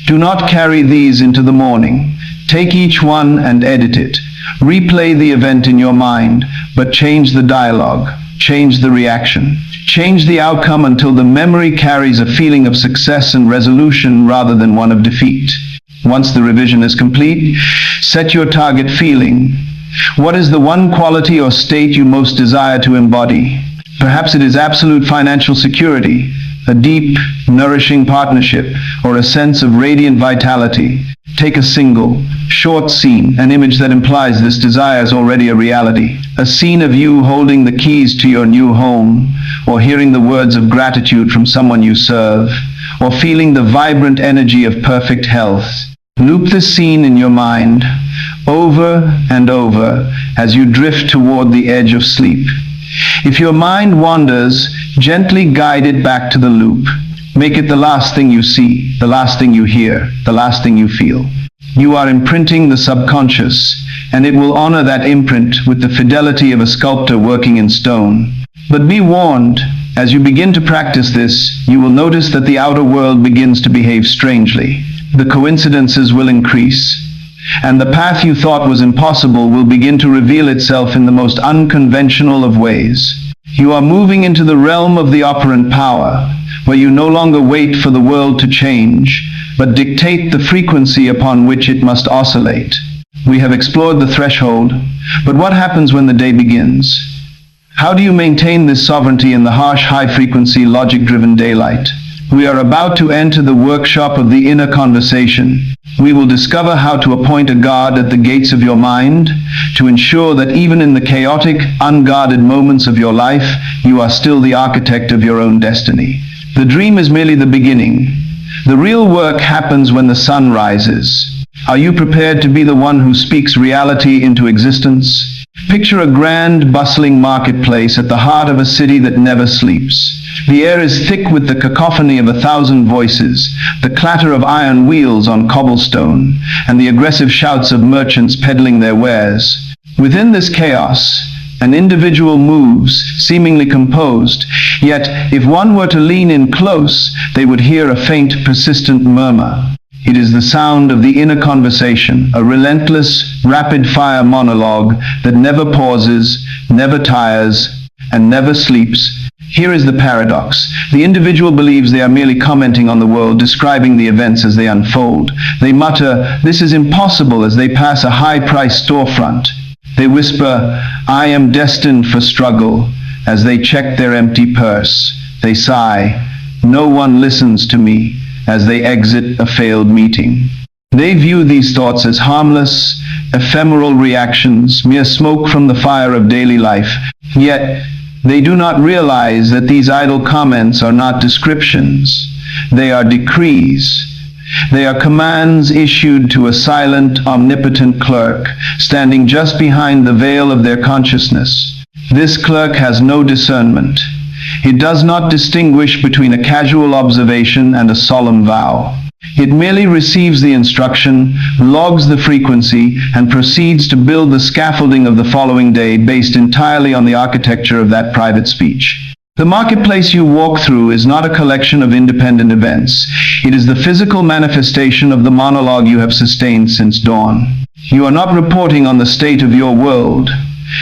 Do not carry these into the morning. Take each one and edit it. Replay the event in your mind, but change the dialogue, change the reaction. Change the outcome until the memory carries a feeling of success and resolution rather than one of defeat. Once the revision is complete, set your target feeling. What is the one quality or state you most desire to embody? Perhaps it is absolute financial security, a deep, nourishing partnership, or a sense of radiant vitality. Take a single, short scene, an image that implies this desire is already a reality. A scene of you holding the keys to your new home, or hearing the words of gratitude from someone you serve, or feeling the vibrant energy of perfect health. Loop this scene in your mind, over and over, as you drift toward the edge of sleep. If your mind wanders, gently guide it back to the loop. Make it the last thing you see, the last thing you hear, the last thing you feel. You are imprinting the subconscious, and it will honor that imprint with the fidelity of a sculptor working in stone. But be warned, as you begin to practice this, you will notice that the outer world begins to behave strangely. The coincidences will increase, and the path you thought was impossible will begin to reveal itself in the most unconventional of ways. You are moving into the realm of the operant power, where you no longer wait for the world to change, but dictate the frequency upon which it must oscillate. We have explored the threshold, but what happens when the day begins? How do you maintain this sovereignty in the harsh, high-frequency, logic-driven daylight? We are about to enter the workshop of the inner conversation. We will discover how to appoint a guard at the gates of your mind, to ensure that even in the chaotic, unguarded moments of your life, you are still the architect of your own destiny. The dream is merely the beginning. The real work happens when the sun rises. Are you prepared to be the one who speaks reality into existence? Picture a grand, bustling marketplace at the heart of a city that never sleeps. The air is thick with the cacophony of 1,000 voices, the clatter of iron wheels on cobblestone, and the aggressive shouts of merchants peddling their wares. Within this chaos, an individual moves, seemingly composed, yet if one were to lean in close, they would hear a faint, persistent murmur. It is the sound of the inner conversation, a relentless, rapid-fire monologue that never pauses, never tires, and never sleeps. Here is the paradox. The individual believes they are merely commenting on the world, describing the events as they unfold. They mutter, "This is impossible," as they pass a high-priced storefront. They whisper, "I am destined for struggle," as they check their empty purse. They sigh, "No one listens to me," as they exit a failed meeting. They view these thoughts as harmless, ephemeral reactions, mere smoke from the fire of daily life. Yet, they do not realize that these idle comments are not descriptions. They are decrees. They are commands issued to a silent, omnipotent clerk, standing just behind the veil of their consciousness. This clerk has no discernment. It does not distinguish between a casual observation and a solemn vow. It merely receives the instruction, logs the frequency, and proceeds to build the scaffolding of the following day based entirely on the architecture of that private speech. The marketplace you walk through is not a collection of independent events. It is the physical manifestation of the monologue you have sustained since dawn. You are not reporting on the state of your world.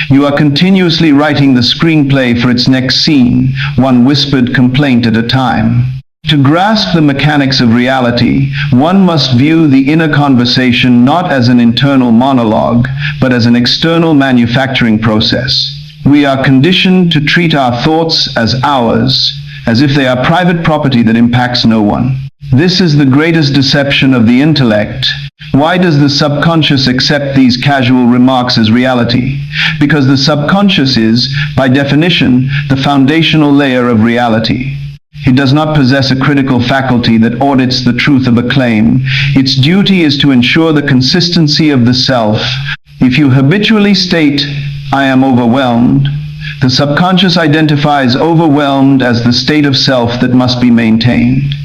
You are continuously writing the screenplay for its next scene, one whispered complaint at a time. To grasp the mechanics of reality, one must view the inner conversation not as an internal monologue, but as an external manufacturing process. We are conditioned to treat our thoughts as ours, as if they are private property that impacts no one. This is the greatest deception of the intellect. Why does the subconscious accept these casual remarks as reality? Because the subconscious is, by definition, the foundational layer of reality. It does not possess a critical faculty that audits the truth of a claim. Its duty is to ensure the consistency of the self. If you habitually state, "I am overwhelmed," the subconscious identifies overwhelmed as the state of self that must be maintained.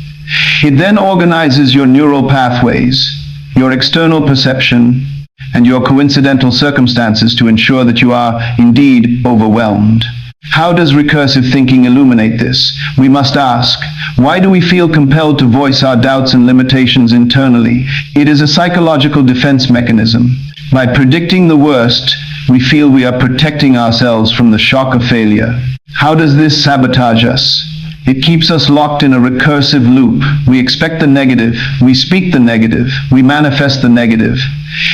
It then organizes your neural pathways, your external perception, and your coincidental circumstances to ensure that you are indeed overwhelmed. How does recursive thinking illuminate this? We must ask, why do we feel compelled to voice our doubts and limitations internally? It is a psychological defense mechanism. By predicting the worst, we feel we are protecting ourselves from the shock of failure. How does this sabotage us? It keeps us locked in a recursive loop. We expect the negative, we speak the negative, we manifest the negative,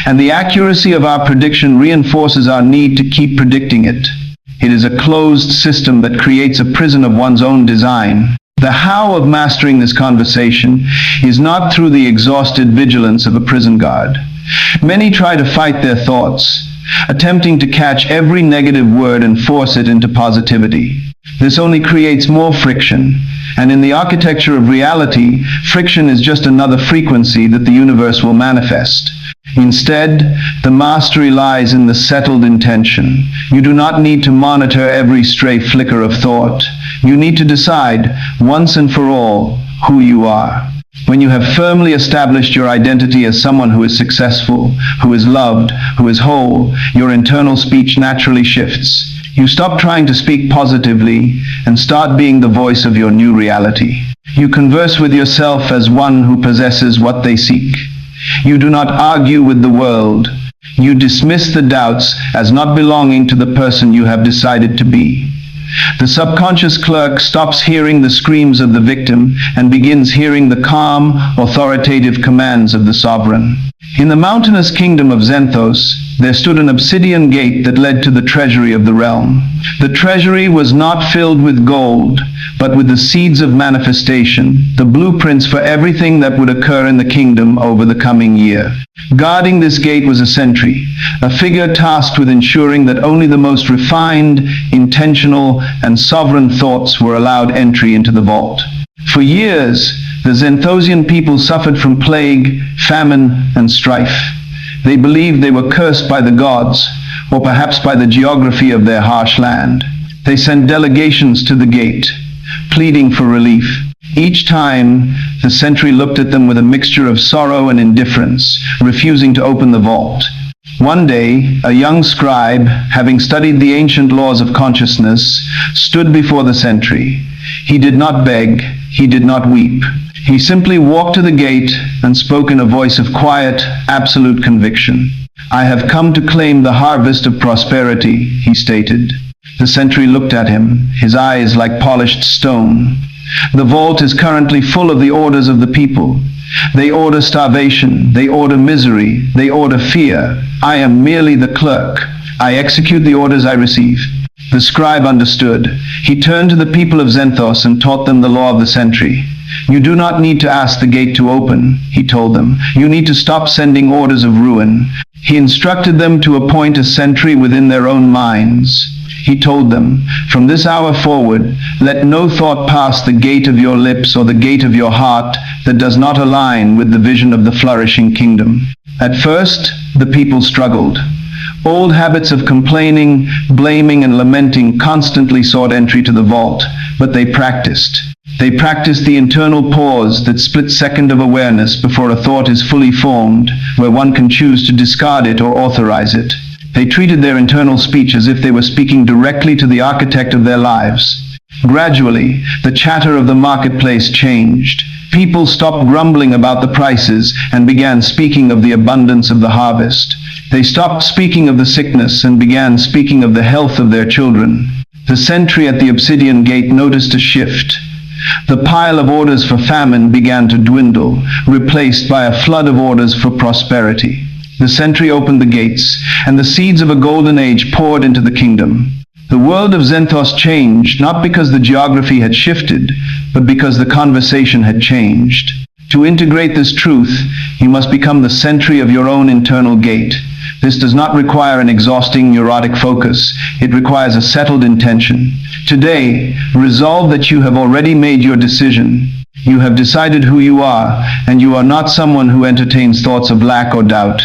and the accuracy of our prediction reinforces our need to keep predicting it. It is a closed system that creates a prison of one's own design. The how of mastering this conversation is not through the exhausted vigilance of a prison guard. Many try to fight their thoughts, attempting to catch every negative word and force it into positivity. This only creates more friction, and in the architecture of reality, friction is just another frequency that the universe will manifest. Instead, the mastery lies in the settled intention. You do not need to monitor every stray flicker of thought. You need to decide, once and for all, who you are. When you have firmly established your identity as someone who is successful, who is loved, who is whole, your internal speech naturally shifts. You stop trying to speak positively and start being the voice of your new reality. You converse with yourself as one who possesses what they seek. You do not argue with the world. You dismiss the doubts as not belonging to the person you have decided to be. The subconscious clerk stops hearing the screams of the victim and begins hearing the calm, authoritative commands of the sovereign. In the mountainous kingdom of Xenthos, there stood an obsidian gate that led to the treasury of the realm. The treasury was not filled with gold, but with the seeds of manifestation, the blueprints for everything that would occur in the kingdom over the coming year. Guarding this gate was a sentry, a figure tasked with ensuring that only the most refined, intentional, and sovereign thoughts were allowed entry into the vault. For years, the Xenthosian people suffered from plague, famine, and strife. They believed they were cursed by the gods, or perhaps by the geography of their harsh land. They sent delegations to the gate, pleading for relief. Each time, the sentry looked at them with a mixture of sorrow and indifference, refusing to open the vault. One day, a young scribe, having studied the ancient laws of consciousness, stood before the sentry. He did not beg, he did not weep. He simply walked to the gate and spoke in a voice of quiet, absolute conviction. "I have come to claim the harvest of prosperity," he stated. The sentry looked at him, his eyes like polished stone. "The vault is currently full of the orders of the people. They order starvation, they order misery, they order fear. I am merely the clerk. I execute the orders I receive." The scribe understood. He turned to the people of Xenthos and taught them the law of the sentry. "You do not need to ask the gate to open," he told them. "You need to stop sending orders of ruin." He instructed them to appoint a sentry within their own minds. He told them, "From this hour forward, let no thought pass the gate of your lips or the gate of your heart that does not align with the vision of the flourishing kingdom." At first, the people struggled. Old habits of complaining, blaming, and lamenting constantly sought entry to the vault, but they practiced. They practiced the internal pause, that split second of awareness before a thought is fully formed, where one can choose to discard it or authorize it. They treated their internal speech as if they were speaking directly to the architect of their lives. Gradually, the chatter of the marketplace changed. People stopped grumbling about the prices and began speaking of the abundance of the harvest. They stopped speaking of the sickness and began speaking of the health of their children. The sentry at the obsidian gate noticed a shift. The pile of orders for famine began to dwindle, replaced by a flood of orders for prosperity. The sentry opened the gates, and the seeds of a golden age poured into the kingdom. The world of Zenthos changed, not because the geography had shifted, but because the conversation had changed. To integrate this truth, you must become the sentry of your own internal gate. This does not require an exhausting neurotic focus. It requires a settled intention. Today, resolve that you have already made your decision. You have decided who you are, and you are not someone who entertains thoughts of lack or doubt.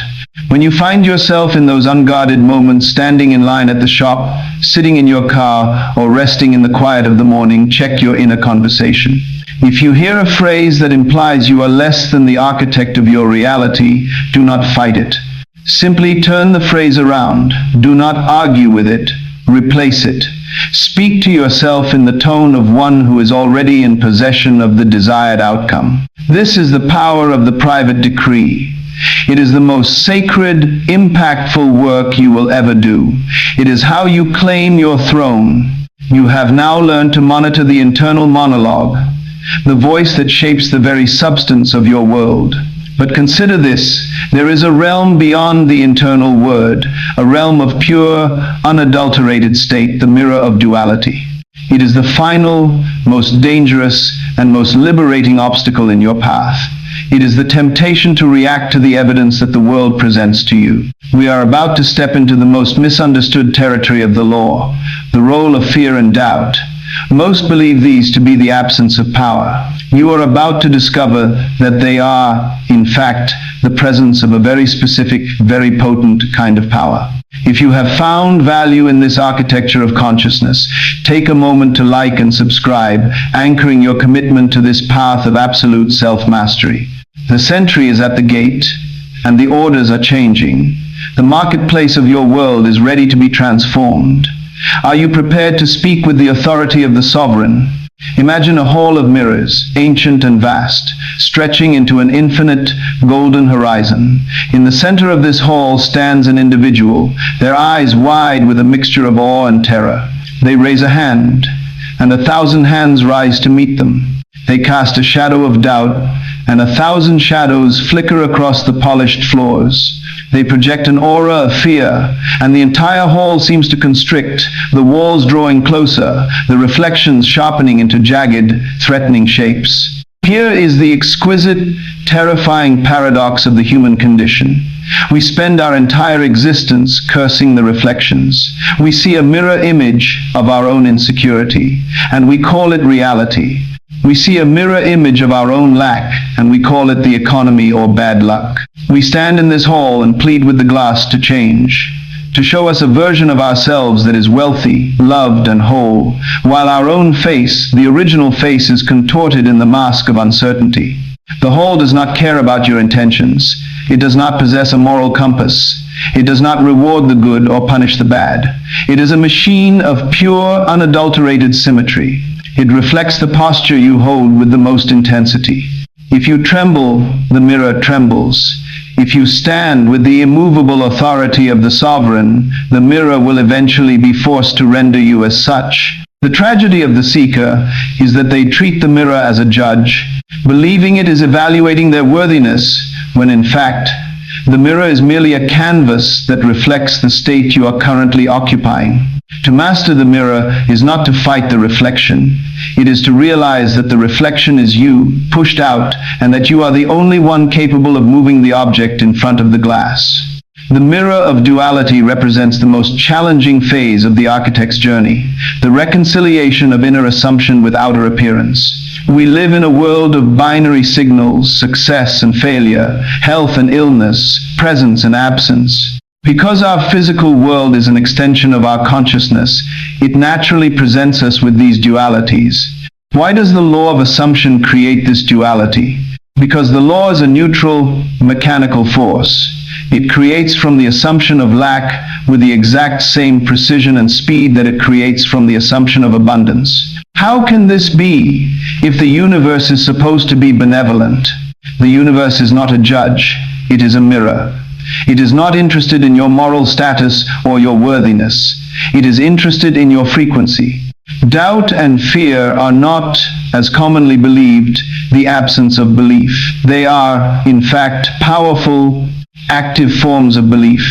When you find yourself in those unguarded moments, standing in line at the shop, sitting in your car, or resting in the quiet of the morning, check your inner conversation. If you hear a phrase that implies you are less than the architect of your reality, do not fight it. Simply turn the phrase around. Do not argue with it. Replace it. Speak to yourself in the tone of one who is already in possession of the desired outcome. This is the power of the private decree. It is the most sacred, impactful work you will ever do. It is how you claim your throne. You have now learned to monitor the internal monologue, the voice that shapes the very substance of your world. But consider this, there is a realm beyond the internal word, a realm of pure, unadulterated state, the mirror of duality. It is the final, most dangerous, and most liberating obstacle in your path. It is the temptation to react to the evidence that the world presents to you. We are about to step into the most misunderstood territory of the law, the role of fear and doubt. Most believe these to be the absence of power. You are about to discover that they are, in fact, the presence of a very specific, very potent kind of power. If you have found value in this architecture of consciousness, take a moment to like and subscribe, anchoring your commitment to this path of absolute self-mastery. The sentry is at the gate, and the orders are changing. The marketplace of your world is ready to be transformed. Are you prepared to speak with the authority of the sovereign? Imagine a hall of mirrors, ancient and vast, stretching into an infinite golden horizon. In the center of this hall stands an individual, their eyes wide with a mixture of awe and terror. They raise a hand, and 1,000 hands rise to meet them. They cast a shadow of doubt, and 1,000 shadows flicker across the polished floors. They project an aura of fear, and the entire hall seems to constrict, the walls drawing closer, the reflections sharpening into jagged, threatening shapes. Here is the exquisite, terrifying paradox of the human condition. We spend our entire existence cursing the reflections. We see a mirror image of our own insecurity, and we call it reality. We see a mirror image of our own lack, and we call it the economy or bad luck. We stand in this hall and plead with the glass to change, to show us a version of ourselves that is wealthy, loved, and whole, while our own face, the original face, is contorted in the mask of uncertainty. The hall does not care about your intentions. It does not possess a moral compass. It does not reward the good or punish the bad. It is a machine of pure, unadulterated symmetry. It reflects the posture you hold with the most intensity. If you tremble, the mirror trembles. If you stand with the immovable authority of the sovereign, the mirror will eventually be forced to render you as such. The tragedy of the seeker is that they treat the mirror as a judge, believing it is evaluating their worthiness, when in fact, the mirror is merely a canvas that reflects the state you are currently occupying. To master the mirror is not to fight the reflection. It is to realize that the reflection is you, pushed out, and that you are the only one capable of moving the object in front of the glass. The mirror of duality represents the most challenging phase of the architect's journey, the reconciliation of inner assumption with outer appearance. We live in a world of binary signals, success and failure, health and illness, presence and absence. Because our physical world is an extension of our consciousness, it naturally presents us with these dualities. Why does the law of assumption create this duality? Because the law is a neutral, mechanical force. It creates from the assumption of lack with the exact same precision and speed that it creates from the assumption of abundance. How can this be if the universe is supposed to be benevolent? The universe is not a judge, it is a mirror. It is not interested in your moral status or your worthiness. It is interested in your frequency. Doubt and fear are not, as commonly believed, the absence of belief. They are, in fact, powerful, active forms of belief.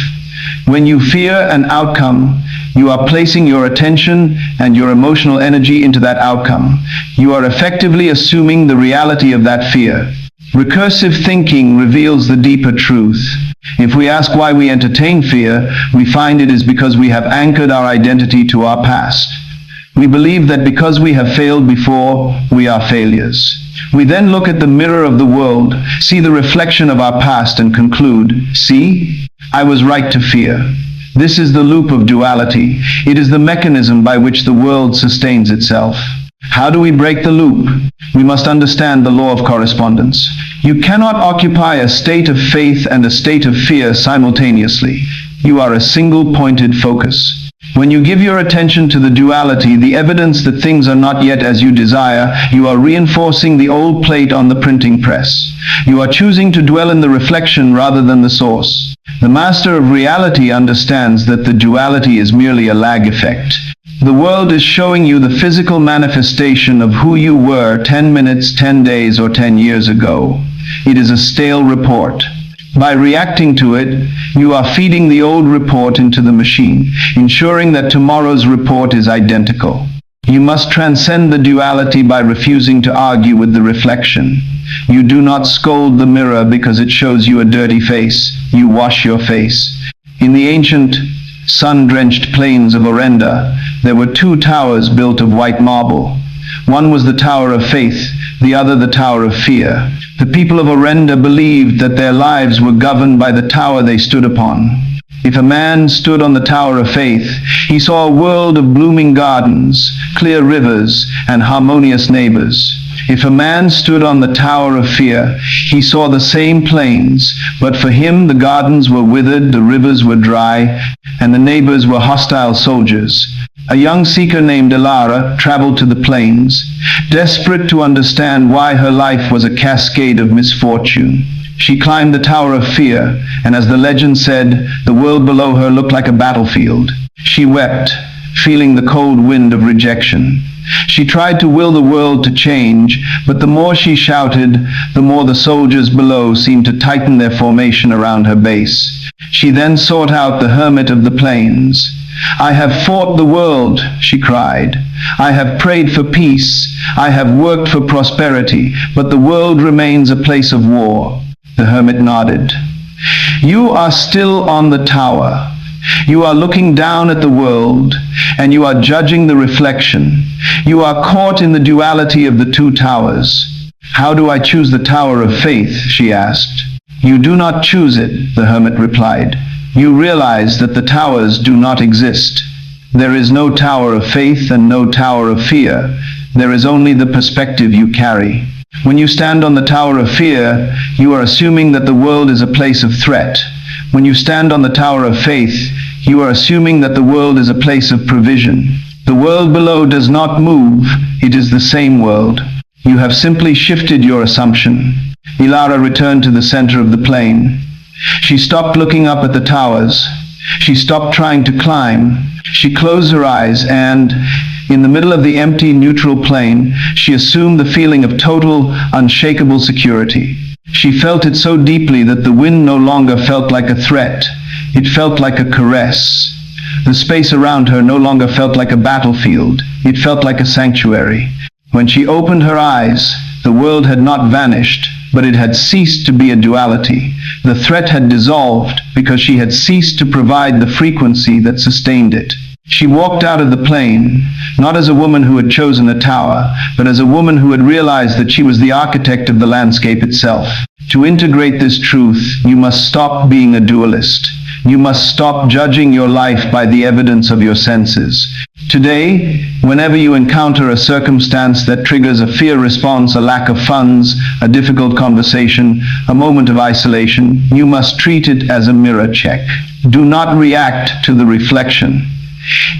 When you fear an outcome, you are placing your attention and your emotional energy into that outcome. You are effectively assuming the reality of that fear. Recursive thinking reveals the deeper truth. If we ask why we entertain fear, we find it is because we have anchored our identity to our past. We believe that because we have failed before, we are failures. We then look at the mirror of the world, see the reflection of our past, and conclude, see, I was right to fear. This is the loop of duality. It is the mechanism by which the world sustains itself. How do we break the loop? We must understand the law of correspondence. You cannot occupy a state of faith and a state of fear simultaneously. You are a single-pointed focus. When you give your attention to the duality, the evidence that things are not yet as you desire, you are reinforcing the old plate on the printing press. You are choosing to dwell in the reflection rather than the source. The master of reality understands that the duality is merely a lag effect. The world is showing you the physical manifestation of who you were 10 minutes, 10 days, or 10 years ago. It is a stale report. By reacting to it, you are feeding the old report into the machine, ensuring that tomorrow's report is identical. You must transcend the duality by refusing to argue with the reflection. You do not scold the mirror because it shows you a dirty face. You wash your face. In the ancient, sun-drenched plains of Orenda, there were two towers built of white marble. One was the Tower of Faith, the other the Tower of Fear. The people of Orenda believed that their lives were governed by the tower they stood upon. If a man stood on the Tower of Faith, he saw a world of blooming gardens, clear rivers, and harmonious neighbors. If a man stood on the Tower of Fear, he saw the same plains, but for him the gardens were withered, the rivers were dry, and the neighbors were hostile soldiers. A young seeker named Elara traveled to the plains, desperate to understand why her life was a cascade of misfortune. She climbed the Tower of Fear, and as the legend said, the world below her looked like a battlefield. She wept, feeling the cold wind of rejection. She tried to will the world to change, but the more she shouted, the more the soldiers below seemed to tighten their formation around her base. She then sought out the hermit of the plains. I have fought the world, she cried. I have prayed for peace. I have worked for prosperity, but the world remains a place of war. The hermit nodded. You are still on the tower. You are looking down at the world, and you are judging the reflection. You are caught in the duality of the two towers. How do I choose the Tower of Faith? She asked. You do not choose it, the hermit replied. You realize that the towers do not exist. There is no Tower of Faith and no Tower of Fear. There is only the perspective you carry. When you stand on the Tower of Fear, you are assuming that the world is a place of threat. When you stand on the Tower of Faith, you are assuming that the world is a place of provision. The world below does not move. It is the same world. You have simply shifted your assumption. Elara returned to the center of the plain. She stopped looking up at the towers. She stopped trying to climb. She closed her eyes and, in the middle of the empty, neutral plain, she assumed the feeling of total, unshakable security. She felt it so deeply that the wind no longer felt like a threat. It felt like a caress. The space around her no longer felt like a battlefield. It felt like a sanctuary. When she opened her eyes, the world had not vanished, but it had ceased to be a duality. The threat had dissolved because she had ceased to provide the frequency that sustained it. She walked out of the plain, not as a woman who had chosen a tower, but as a woman who had realized that she was the architect of the landscape itself. To integrate this truth, you must stop being a dualist. You must stop judging your life by the evidence of your senses. Today, whenever you encounter a circumstance that triggers a fear response, a lack of funds, a difficult conversation, a moment of isolation, you must treat it as a mirror check. Do not react to the reflection.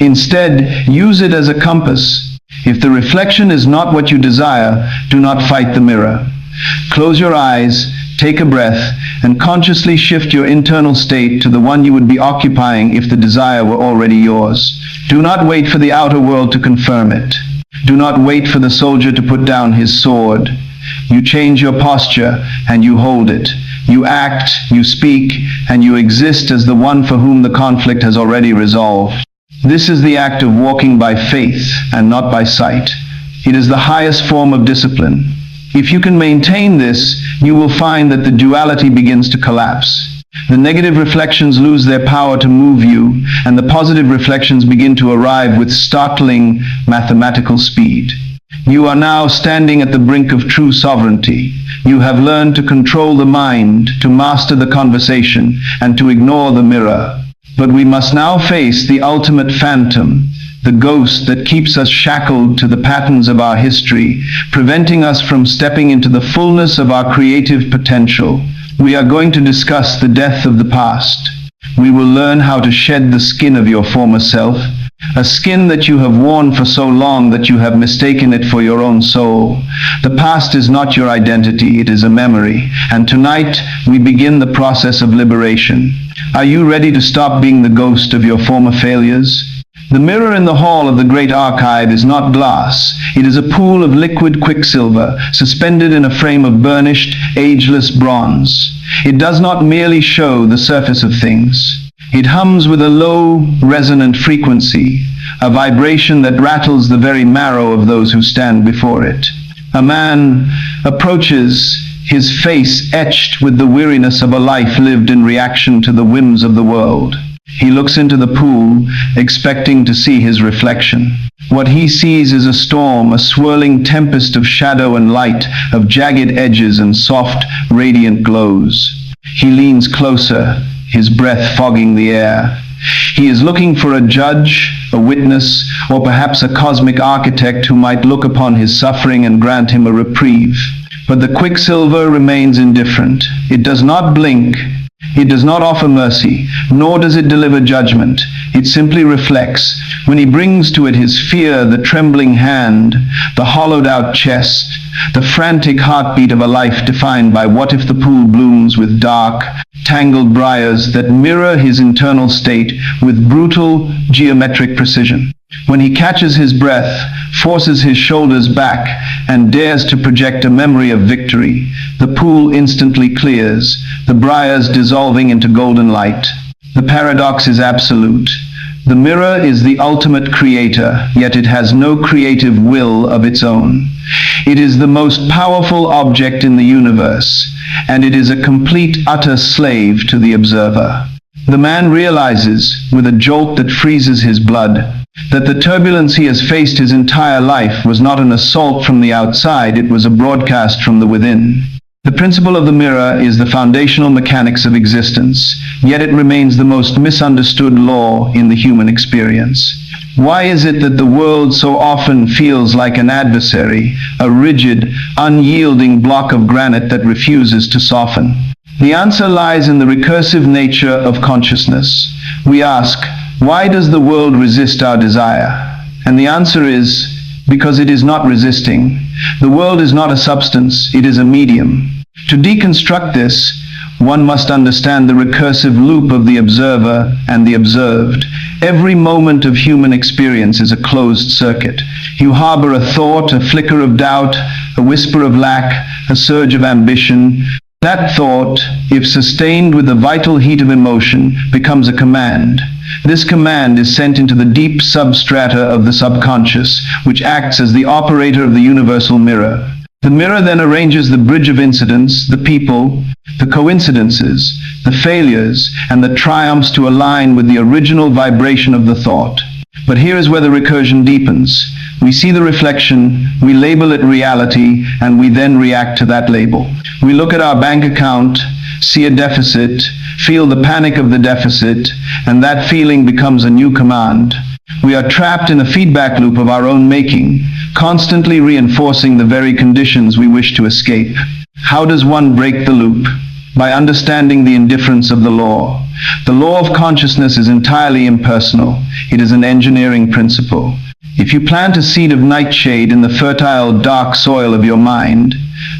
Instead, use it as a compass. If the reflection is not what you desire, do not fight the mirror. Close your eyes, Take a breath and consciously shift your internal state to the one you would be occupying if the desire were already yours. Do not wait for the outer world to confirm it. Do not wait for the soldier to put down his sword. You change your posture and you hold it. You act, you speak, and you exist as the one for whom the conflict has already resolved. This is the act of walking by faith and not by sight. It is the highest form of discipline. If you can maintain this, you will find that the duality begins to collapse. The negative reflections lose their power to move you, and the positive reflections begin to arrive with startling mathematical speed. You are now standing at the brink of true sovereignty. You have learned to control the mind, to master the conversation, and to ignore the mirror. But we must now face the ultimate phantom, the ghost that keeps us shackled to the patterns of our history, preventing us from stepping into the fullness of our creative potential. We are going to discuss the death of the past. We will learn how to shed the skin of your former self, a skin that you have worn for so long that you have mistaken it for your own soul. The past is not your identity, it is a memory, and tonight we begin the process of liberation. Are you ready to stop being the ghost of your former failures? The mirror in the hall of the Great Archive is not glass. It is a pool of liquid quicksilver, suspended in a frame of burnished, ageless bronze. It does not merely show the surface of things. It hums with a low, resonant frequency, a vibration that rattles the very marrow of those who stand before it. A man approaches, his face etched with the weariness of a life lived in reaction to the whims of the world. He looks into the pool, expecting to see his reflection. What he sees is a storm, a swirling tempest of shadow and light, of jagged edges and soft, radiant glows. He leans closer, his breath fogging the air. He is looking for a judge, a witness, or perhaps a cosmic architect who might look upon his suffering and grant him a reprieve. But the quicksilver remains indifferent. It does not blink. It does not offer mercy, nor does it deliver judgment. It simply reflects. When he brings to it his fear, the trembling hand, the hollowed-out chest, the frantic heartbeat of a life defined by what if the pool blooms with dark, tangled briars that mirror his internal state with brutal, geometric precision. When he catches his breath, forces his shoulders back, and dares to project a memory of victory, the pool instantly clears, the briars dissolving into golden light. The paradox is absolute. The mirror is the ultimate creator, yet it has no creative will of its own. It is the most powerful object in the universe, and it is a complete, utter slave to the observer. The man realizes, with a jolt that freezes his blood, that the turbulence he has faced his entire life was not an assault from the outside, it was a broadcast from the within. The principle of the mirror is the foundational mechanics of existence, yet it remains the most misunderstood law in the human experience. Why is it that the world so often feels like an adversary, a rigid, unyielding block of granite that refuses to soften? The answer lies in the recursive nature of consciousness. We ask, why does the world resist our desire? And the answer is, because it is not resisting. The world is not a substance, it is a medium. To deconstruct this, one must understand the recursive loop of the observer and the observed. Every moment of human experience is a closed circuit. You harbor a thought, a flicker of doubt, a whisper of lack, a surge of ambition. That thought, if sustained with the vital heat of emotion, becomes a command. This command is sent into the deep substrata of the subconscious, which acts as the operator of the universal mirror. The mirror then arranges the bridge of incidents, the people, the coincidences, the failures, and the triumphs to align with the original vibration of the thought. But here is where the recursion deepens. We see the reflection, we label it reality, and we then react to that label. We look at our bank account, see a deficit, feel the panic of the deficit, and that feeling becomes a new command. We are trapped in a feedback loop of our own making, constantly reinforcing the very conditions we wish to escape. How does one break the loop? By understanding the indifference of the law. The law of consciousness is entirely impersonal. It is an engineering principle. If you plant a seed of nightshade in the fertile, dark soil of your mind,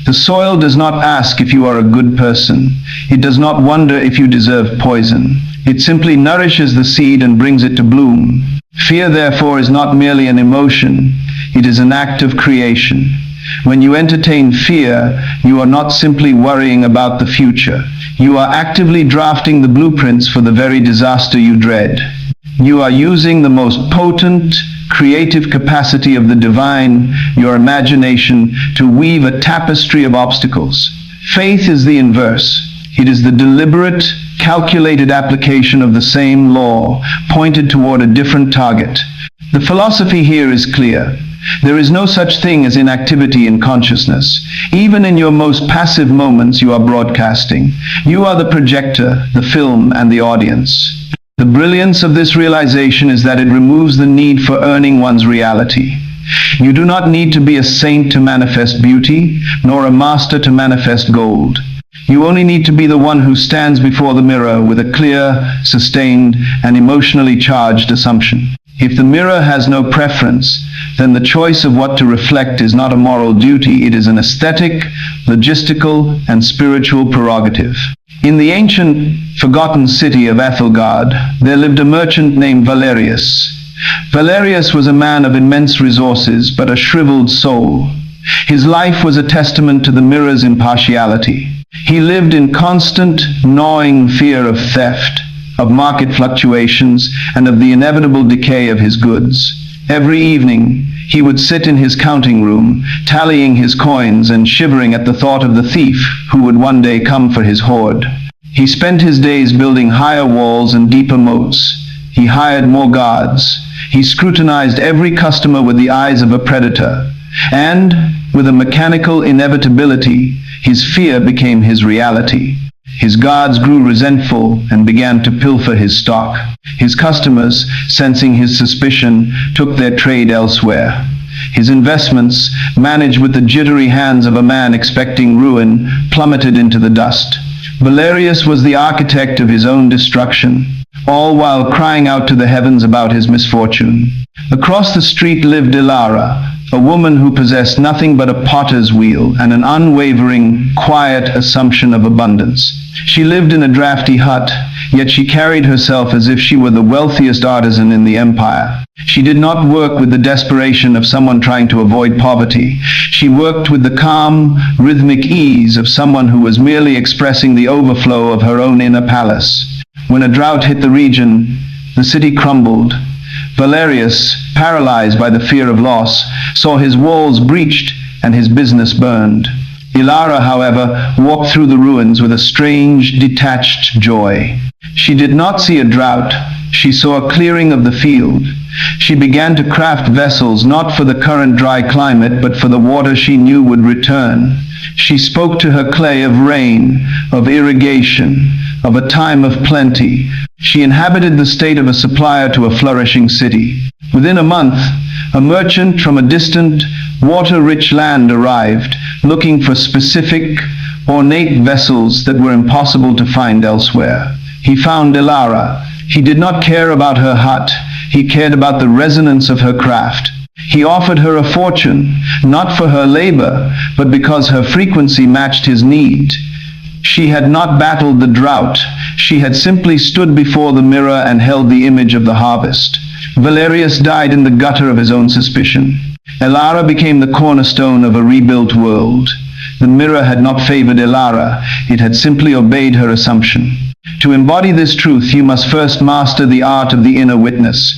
the soil does not ask if you are a good person. It does not wonder if you deserve poison. It simply nourishes the seed and brings it to bloom. Fear, therefore, is not merely an emotion. It is an act of creation. When you entertain fear, you are not simply worrying about the future. You are actively drafting the blueprints for the very disaster you dread. You are using the most potent, creative capacity of the divine, your imagination, to weave a tapestry of obstacles. Faith is the inverse. It is the deliberate, calculated application of the same law, pointed toward a different target. The philosophy here is clear. There is no such thing as inactivity in consciousness. Even in your most passive moments, you are broadcasting. You are the projector, the film, and the audience. The brilliance of this realization is that it removes the need for earning one's reality. You do not need to be a saint to manifest beauty, nor a master to manifest gold. You only need to be the one who stands before the mirror with a clear, sustained, and emotionally charged assumption. If the mirror has no preference, then the choice of what to reflect is not a moral duty, it is an aesthetic, logistical, and spiritual prerogative. In the ancient, forgotten city of Ethelgard, there lived a merchant named Valerius. Valerius was a man of immense resources, but a shriveled soul. His life was a testament to the mirror's impartiality. He lived in constant, gnawing fear of theft, of market fluctuations, and of the inevitable decay of his goods. Every evening, he would sit in his counting room, tallying his coins and shivering at the thought of the thief who would one day come for his hoard. He spent his days building higher walls and deeper moats. He hired more guards. He scrutinized every customer with the eyes of a predator. And, with a mechanical inevitability, his fear became his reality. His guards grew resentful and began to pilfer his stock. His customers, sensing his suspicion, took their trade elsewhere. His investments, managed with the jittery hands of a man expecting ruin, plummeted into the dust. Valerius was the architect of his own destruction, all while crying out to the heavens about his misfortune. Across the street lived Ilara, a woman who possessed nothing but a potter's wheel and an unwavering, quiet assumption of abundance. She lived in a drafty hut, yet she carried herself as if she were the wealthiest artisan in the empire. She did not work with the desperation of someone trying to avoid poverty. She worked with the calm, rhythmic ease of someone who was merely expressing the overflow of her own inner palace. When a drought hit the region, the city crumbled. Valerius, paralyzed by the fear of loss, saw his walls breached and his business burned. Ilara, however, walked through the ruins with a strange, detached joy. She did not see a drought. She saw a clearing of the field. She began to craft vessels not for the current dry climate, but for the water she knew would return. She spoke to her clay of rain, of irrigation, of a time of plenty. She inhabited the state of a supplier to a flourishing city. Within a month, a merchant from a distant, water-rich land arrived, looking for specific, ornate vessels that were impossible to find elsewhere. He found Ilara. He did not care about her hut. He cared about the resonance of her craft. He offered her a fortune, not for her labor, but because her frequency matched his need. She had not battled the drought. She had simply stood before the mirror and held the image of the harvest. Valerius died in the gutter of his own suspicion. Ilara became the cornerstone of a rebuilt world. The mirror had not favored Ilara. It had simply obeyed her assumption. To embody this truth, you must first master the art of the inner witness.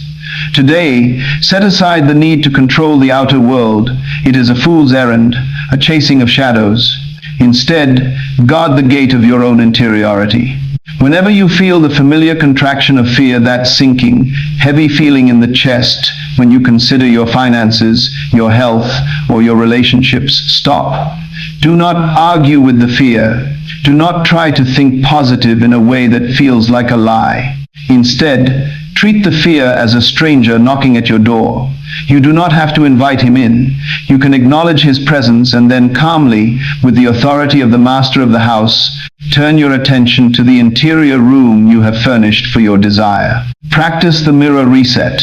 Today, set aside the need to control the outer world. It is a fool's errand, a chasing of shadows. Instead, guard the gate of your own interiority. Whenever you feel the familiar contraction of fear, that sinking, heavy feeling in the chest, when you consider your finances, your health, or your relationships, stop. Do not argue with the fear. Do not try to think positive in a way that feels like a lie. Instead, treat the fear as a stranger knocking at your door. You do not have to invite him in. You can acknowledge his presence and then calmly, with the authority of the master of the house, turn your attention to the interior room you have furnished for your desire. Practice the mirror reset.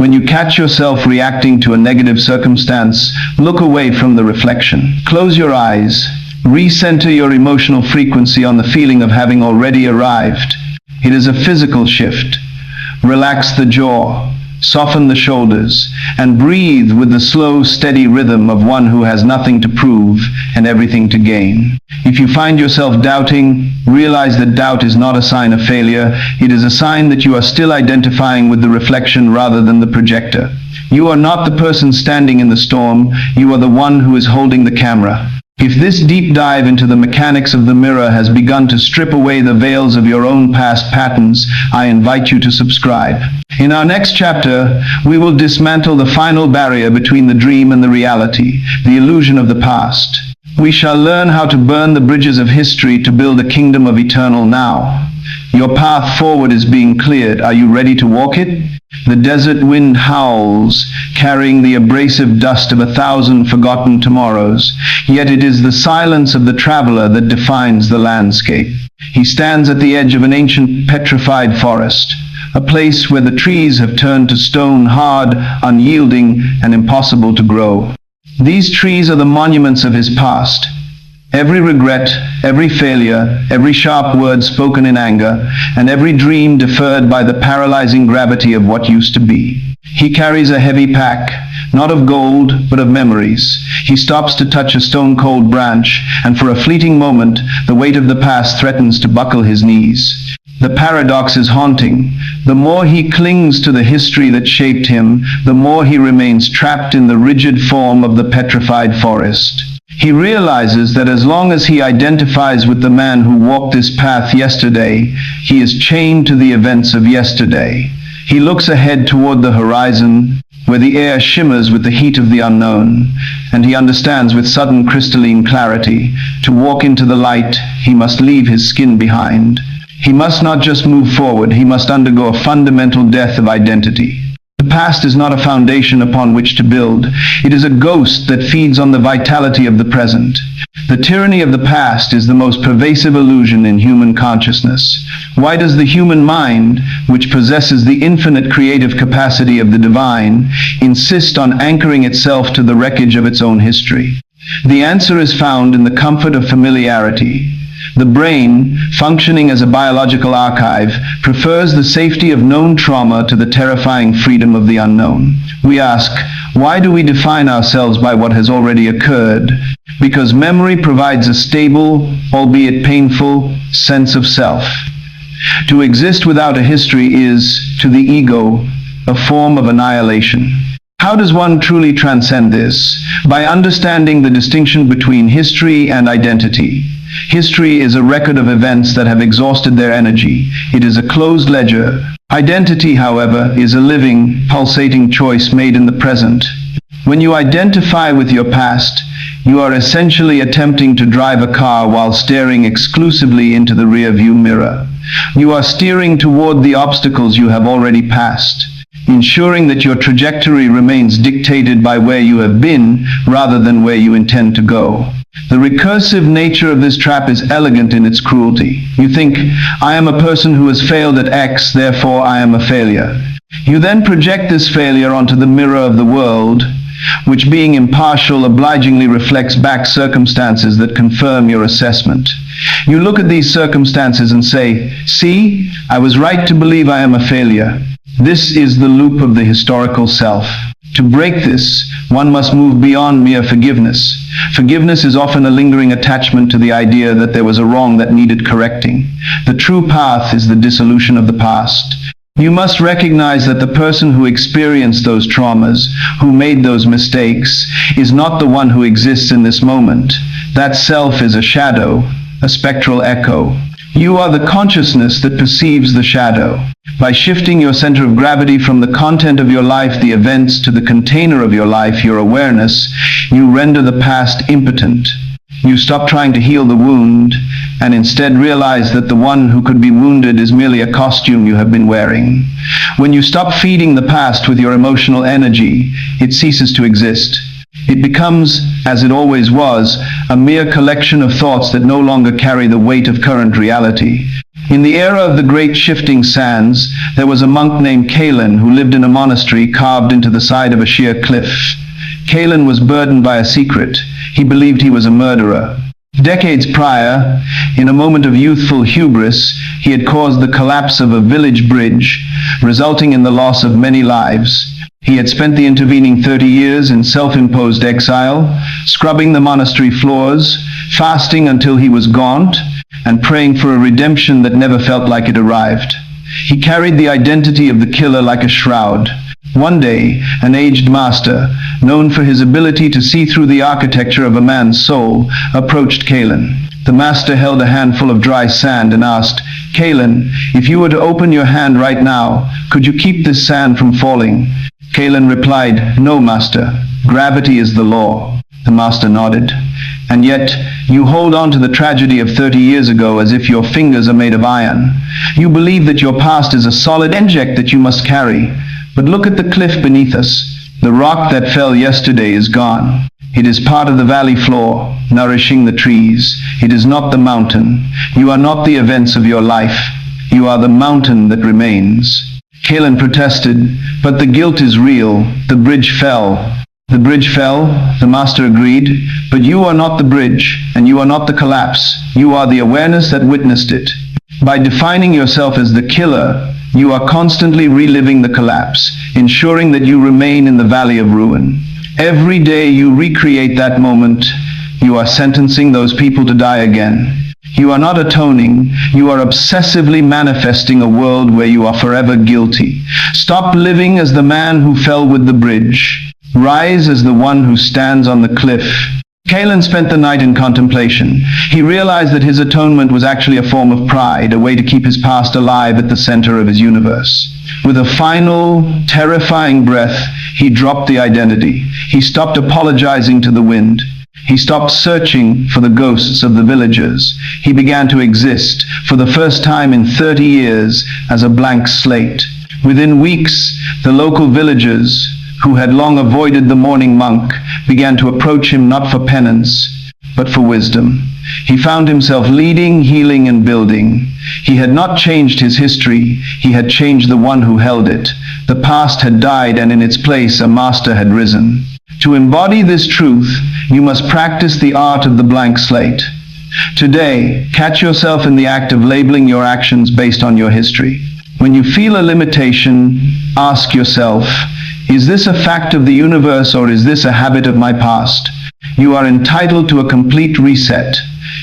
When you catch yourself reacting to a negative circumstance, look away from the reflection. Close your eyes. Recenter your emotional frequency on the feeling of having already arrived. It is a physical shift. Relax the jaw, soften the shoulders, and breathe with the slow, steady rhythm of one who has nothing to prove and everything to gain. If you find yourself doubting, realize that doubt is not a sign of failure. It is a sign that you are still identifying with the reflection rather than the projector. You are not the person standing in the storm. You are the one who is holding the camera. If this deep dive into the mechanics of the mirror has begun to strip away the veils of your own past patterns, I invite you to subscribe. In our next chapter, we will dismantle the final barrier between the dream and the reality, the illusion of the past. We shall learn how to burn the bridges of history to build a kingdom of eternal now. Your path forward is being cleared. Are you ready to walk it? The desert wind howls, carrying the abrasive dust of 1,000 forgotten tomorrows. Yet it is the silence of the traveler that defines the landscape. He stands at the edge of an ancient petrified forest, a place where the trees have turned to stone, hard, unyielding, and impossible to grow. These trees are the monuments of his past. Every regret, every failure, every sharp word spoken in anger, and every dream deferred by the paralyzing gravity of what used to be. He carries a heavy pack, not of gold, but of memories. He stops to touch a stone-cold branch, and for a fleeting moment, the weight of the past threatens to buckle his knees. The paradox is haunting. The more he clings to the history that shaped him, the more he remains trapped in the rigid form of the petrified forest. He realizes that as long as he identifies with the man who walked this path yesterday, he is chained to the events of yesterday. He looks ahead toward the horizon, where the air shimmers with the heat of the unknown, and he understands with sudden crystalline clarity, to walk into the light, he must leave his skin behind. He must not just move forward, he must undergo a fundamental death of identity. The past is not a foundation upon which to build. It is a ghost that feeds on the vitality of the present. The tyranny of the past is the most pervasive illusion in human consciousness. Why does the human mind, which possesses the infinite creative capacity of the divine, insist on anchoring itself to the wreckage of its own history? The answer is found in the comfort of familiarity. The brain, functioning as a biological archive, prefers the safety of known trauma to the terrifying freedom of the unknown. We ask, why do we define ourselves by what has already occurred? Because memory provides a stable, albeit painful, sense of self. To exist without a history is, to the ego, a form of annihilation. How does one truly transcend this? By understanding the distinction between history and identity. History is a record of events that have exhausted their energy. It is a closed ledger. Identity, however, is a living, pulsating choice made in the present. When you identify with your past, you are essentially attempting to drive a car while staring exclusively into the rear-view mirror. You are steering toward the obstacles you have already passed, ensuring that your trajectory remains dictated by where you have been rather than where you intend to go. The recursive nature of this trap is elegant in its cruelty. You think, I am a person who has failed at X, therefore I am a failure. You then project this failure onto the mirror of the world, which being impartial obligingly reflects back circumstances that confirm your assessment. You look at these circumstances and say, see, I was right to believe I am a failure. This is the loop of the historical self. To break this, one must move beyond mere forgiveness. Forgiveness is often a lingering attachment to the idea that there was a wrong that needed correcting. The true path is the dissolution of the past. You must recognize that the person who experienced those traumas, who made those mistakes, is not the one who exists in this moment. That self is a shadow, a spectral echo. You are the consciousness that perceives the shadow. By shifting your center of gravity from the content of your life, the events, to the container of your life, your awareness, you render the past impotent. You stop trying to heal the wound, and instead realize that the one who could be wounded is merely a costume you have been wearing. When you stop feeding the past with your emotional energy, it ceases to exist. It becomes, as it always was, a mere collection of thoughts that no longer carry the weight of current reality. In the era of the great shifting sands, there was a monk named Kalen who lived in a monastery carved into the side of a sheer cliff. Kalen was burdened by a secret. He believed he was a murderer. Decades prior, in a moment of youthful hubris, he had caused the collapse of a village bridge, resulting in the loss of many lives. He had spent the intervening 30 years in self-imposed exile, scrubbing the monastery floors, fasting until he was gaunt, and praying for a redemption that never felt like it arrived. He carried the identity of the killer like a shroud. One day, an aged master, known for his ability to see through the architecture of a man's soul, approached Kalen. The master held a handful of dry sand and asked, "Kalen, if you were to open your hand right now, could you keep this sand from falling?" Kalen replied, "No, master. Gravity is the law." The master nodded. "And yet, you hold on to the tragedy of 30 years ago as if your fingers are made of iron. You believe that your past is a solid object that you must carry. But look at the cliff beneath us. The rock that fell yesterday is gone. It is part of the valley floor, nourishing the trees. It is not the mountain. You are not the events of your life. You are the mountain that remains." Kalen protested, "But the guilt is real. The bridge fell." "The bridge fell," the master agreed, "but you are not the bridge, and you are not the collapse. You are the awareness that witnessed it. By defining yourself as the killer, you are constantly reliving the collapse, ensuring that you remain in the valley of ruin. Every day you recreate that moment, you are sentencing those people to die again. You are not atoning, you are obsessively manifesting a world where you are forever guilty. Stop living as the man who fell with the bridge. Rise as the one who stands on the cliff." Kalen spent the night in contemplation. He realized that his atonement was actually a form of pride, a way to keep his past alive at the center of his universe. With a final, terrifying breath, he dropped the identity. He stopped apologizing to the wind. He stopped searching for the ghosts of the villagers. He began to exist, for the first time in 30 years, as a blank slate. Within weeks, the local villagers, who had long avoided the mourning monk, began to approach him not for penance, but for wisdom. He found himself leading, healing, and building. He had not changed his history, he had changed the one who held it. The past had died, and in its place a master had risen. To embody this truth, you must practice the art of the blank slate. Today, catch yourself in the act of labeling your actions based on your history. When you feel a limitation, ask yourself, is this a fact of the universe or is this a habit of my past? You are entitled to a complete reset.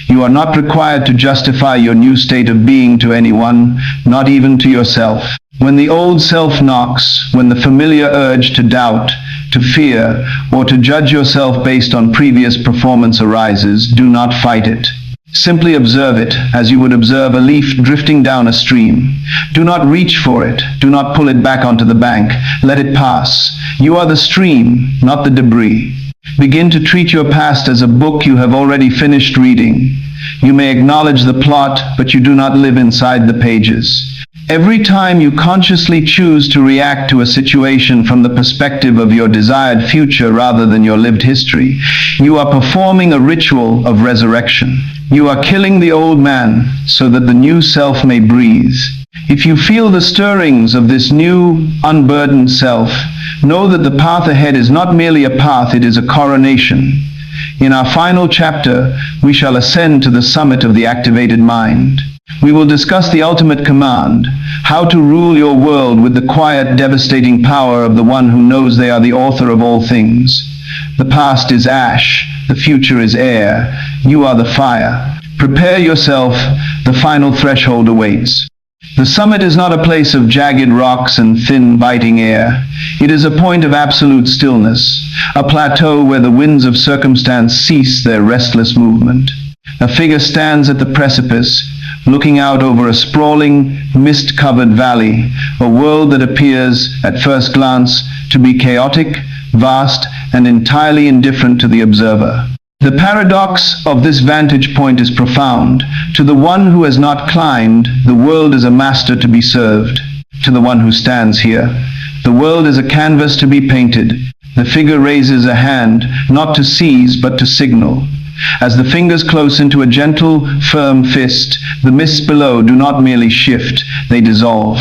You are not required to justify your new state of being to anyone, not even to yourself. When the old self knocks, when the familiar urge to doubt, to fear, or to judge yourself based on previous performance arises, do not fight it. Simply observe it as you would observe a leaf drifting down a stream. Do not reach for it. Do not pull it back onto the bank. Let it pass. You are the stream, not the debris. Begin to treat your past as a book you have already finished reading. You may acknowledge the plot, but you do not live inside the pages. Every time you consciously choose to react to a situation from the perspective of your desired future rather than your lived history, you are performing a ritual of resurrection. You are killing the old man so that the new self may breathe. If you feel the stirrings of this new, unburdened self, know that the path ahead is not merely a path, it is a coronation. In our final chapter, we shall ascend to the summit of the activated mind. We will discuss the ultimate command, how to rule your world with the quiet, devastating power of the one who knows they are the author of all things. The past is ash, the future is air, you are the fire. Prepare yourself, the final threshold awaits. The summit is not a place of jagged rocks and thin, biting air. It is a point of absolute stillness, a plateau where the winds of circumstance cease their restless movement. A figure stands at the precipice, looking out over a sprawling, mist-covered valley, a world that appears, at first glance, to be chaotic, vast, and entirely indifferent to the observer. The paradox of this vantage point is profound. To the one who has not climbed, the world is a master to be served. To the one who stands here, the world is a canvas to be painted. The figure raises a hand, not to seize, but to signal. As the fingers close into a gentle, firm fist, the mists below do not merely shift, they dissolve.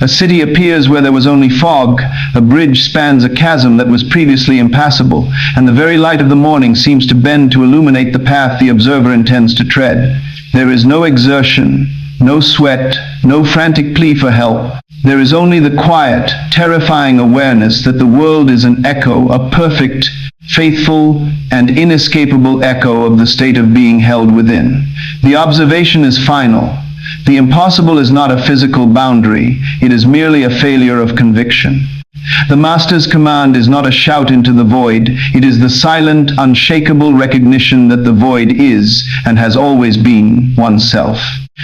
A city appears where there was only fog, a bridge spans a chasm that was previously impassable, and the very light of the morning seems to bend to illuminate the path the observer intends to tread. There is no exertion, no sweat, no frantic plea for help. There is only the quiet, terrifying awareness that the world is an echo, a perfect, faithful, and inescapable echo of the state of being held within. The observation is final. The impossible is not a physical boundary, it is merely a failure of conviction. The Master's command is not a shout into the void, it is the silent, unshakable recognition that the void is, and has always been, oneself.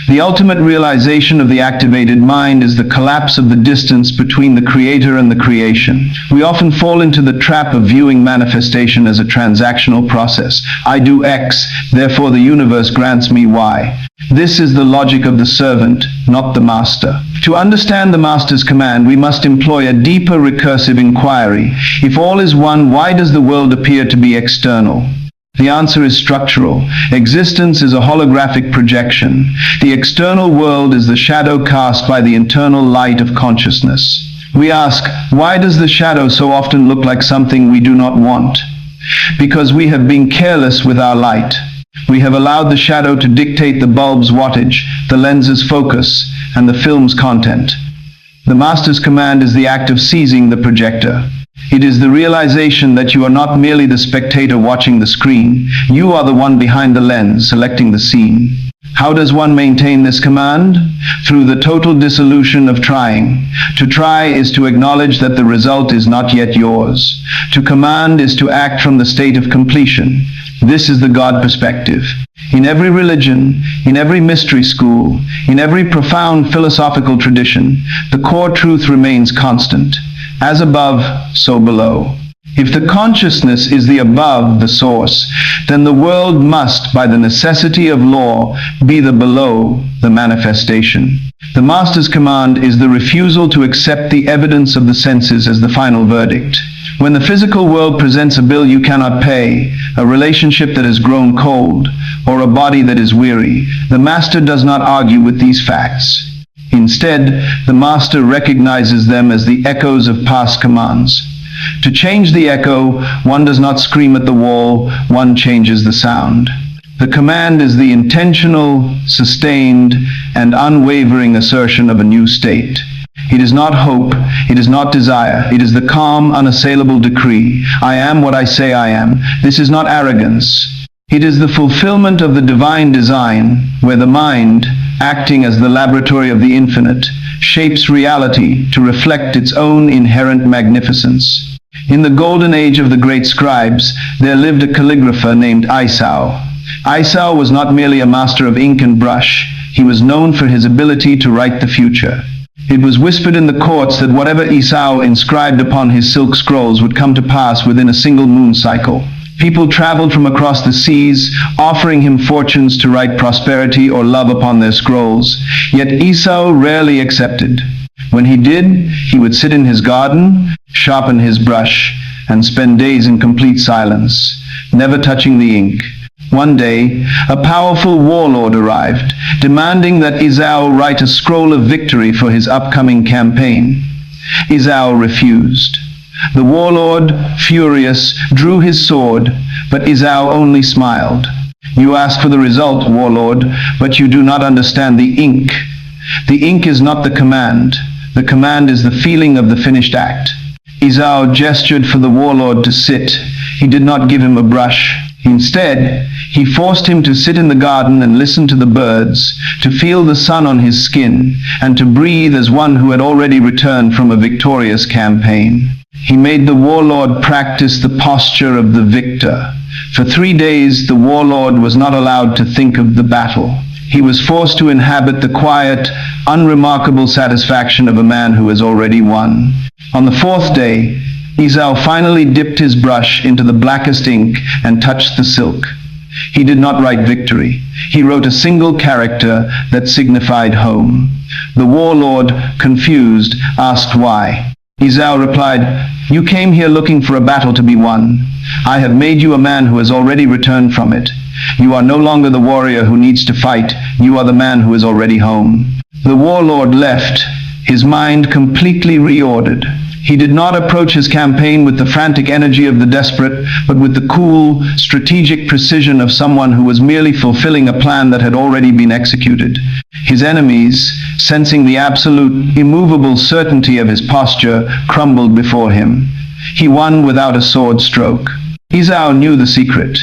The ultimate realization of the activated mind is the collapse of the distance between the creator and the creation. We often fall into the trap of viewing manifestation as a transactional process. I do X, therefore the universe grants me Y. This is the logic of the servant, not the master. To understand the master's command, we must employ a deeper recursive inquiry. If all is one, why does the world appear to be external? The answer is structural. Existence is a holographic projection. The external world is the shadow cast by the internal light of consciousness. We ask, why does the shadow so often look like something we do not want? Because we have been careless with our light. We have allowed the shadow to dictate the bulb's wattage, the lens's focus, and the film's content. The Master's command is the act of seizing the projector. It is the realization that you are not merely the spectator watching the screen, you are the one behind the lens, selecting the scene. How does one maintain this command? Through the total dissolution of trying. To try is to acknowledge that the result is not yet yours. To command is to act from the state of completion. This is the God perspective. In every religion, in every mystery school, in every profound philosophical tradition, the core truth remains constant. As above, so below. If the consciousness is the above, the source, then the world must, by the necessity of law, be the below, the manifestation. The Master's command is the refusal to accept the evidence of the senses as the final verdict. When the physical world presents a bill you cannot pay, a relationship that has grown cold, or a body that is weary, the Master does not argue with these facts. Instead, the Master recognizes them as the echoes of past commands. To change the echo, one does not scream at the wall, one changes the sound. The command is the intentional, sustained, and unwavering assertion of a new state. It is not hope, it is not desire, it is the calm, unassailable decree. I am what I say I am. This is not arrogance. It is the fulfillment of the divine design, where the mind, acting as the laboratory of the infinite, shapes reality to reflect its own inherent magnificence. In the golden age of the great scribes, there lived a calligrapher named Esau. Esau was not merely a master of ink and brush, he was known for his ability to write the future. It was whispered in the courts that whatever Esau inscribed upon his silk scrolls would come to pass within a single moon cycle. People traveled from across the seas, offering him fortunes to write prosperity or love upon their scrolls. Yet Esau rarely accepted. When he did, he would sit in his garden, sharpen his brush, and spend days in complete silence, never touching the ink. One day, a powerful warlord arrived, demanding that Esau write a scroll of victory for his upcoming campaign. Esau refused. The warlord, furious, drew his sword, but Esau only smiled. You ask for the result, warlord, but you do not understand the ink. The ink is not the command. The command is the feeling of the finished act. Esau gestured for the warlord to sit. He did not give him a brush. Instead, he forced him to sit in the garden and listen to the birds, to feel the sun on his skin, and to breathe as one who had already returned from a victorious campaign. He made the warlord practice the posture of the victor. For 3 days, the warlord was not allowed to think of the battle. He was forced to inhabit the quiet, unremarkable satisfaction of a man who has already won. On the 4th day, Esau finally dipped his brush into the blackest ink and touched the silk. He did not write victory. He wrote a single character that signified home. The warlord, confused, asked why. Esau replied, "You came here looking for a battle to be won. I have made you a man who has already returned from it. You are no longer the warrior who needs to fight. You are the man who is already home." The warlord left, his mind completely reordered. He did not approach his campaign with the frantic energy of the desperate, but with the cool, strategic precision of someone who was merely fulfilling a plan that had already been executed. His enemies, sensing the absolute, immovable certainty of his posture, crumbled before him. He won without a sword stroke. Esau knew the secret.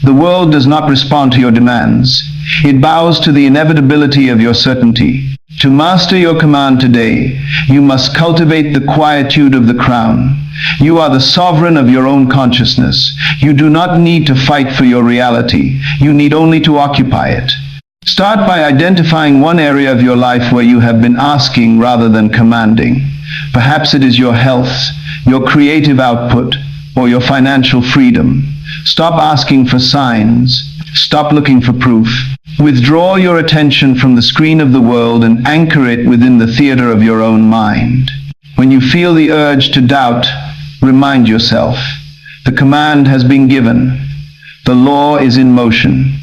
The world does not respond to your demands. It bows to the inevitability of your certainty. To master your command today, you must cultivate the quietude of the crown. You are the sovereign of your own consciousness. You do not need to fight for your reality. You need only to occupy it. Start by identifying one area of your life where you have been asking rather than commanding. Perhaps it is your health, your creative output, or your financial freedom. Stop asking for signs. Stop looking for proof. Withdraw your attention from the screen of the world and anchor it within the theater of your own mind. When you feel the urge to doubt, remind yourself, the command has been given. The law is in motion.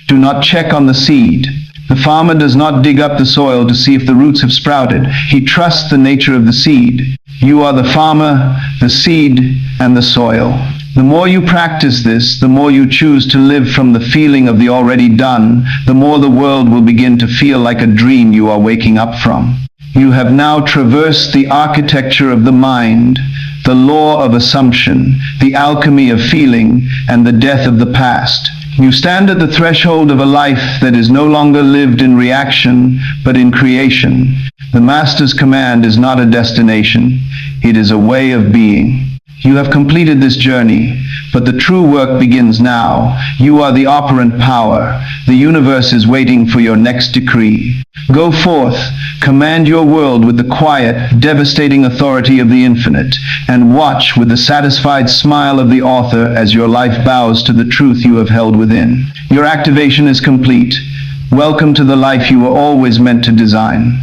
Do not check on the seed. The farmer does not dig up the soil to see if the roots have sprouted. He trusts the nature of the seed. You are the farmer, the seed, and the soil. The more you practice this, the more you choose to live from the feeling of the already done, the more the world will begin to feel like a dream you are waking up from. You have now traversed the architecture of the mind, the law of assumption, the alchemy of feeling, and the death of the past. You stand at the threshold of a life that is no longer lived in reaction, but in creation. The Master's command is not a destination, it is a way of being. You have completed this journey, but the true work begins now. You are the operant power. The universe is waiting for your next decree. Go forth, command your world with the quiet, devastating authority of the infinite, and watch with the satisfied smile of the author as your life bows to the truth you have held within. Your activation is complete. Welcome to the life you were always meant to design.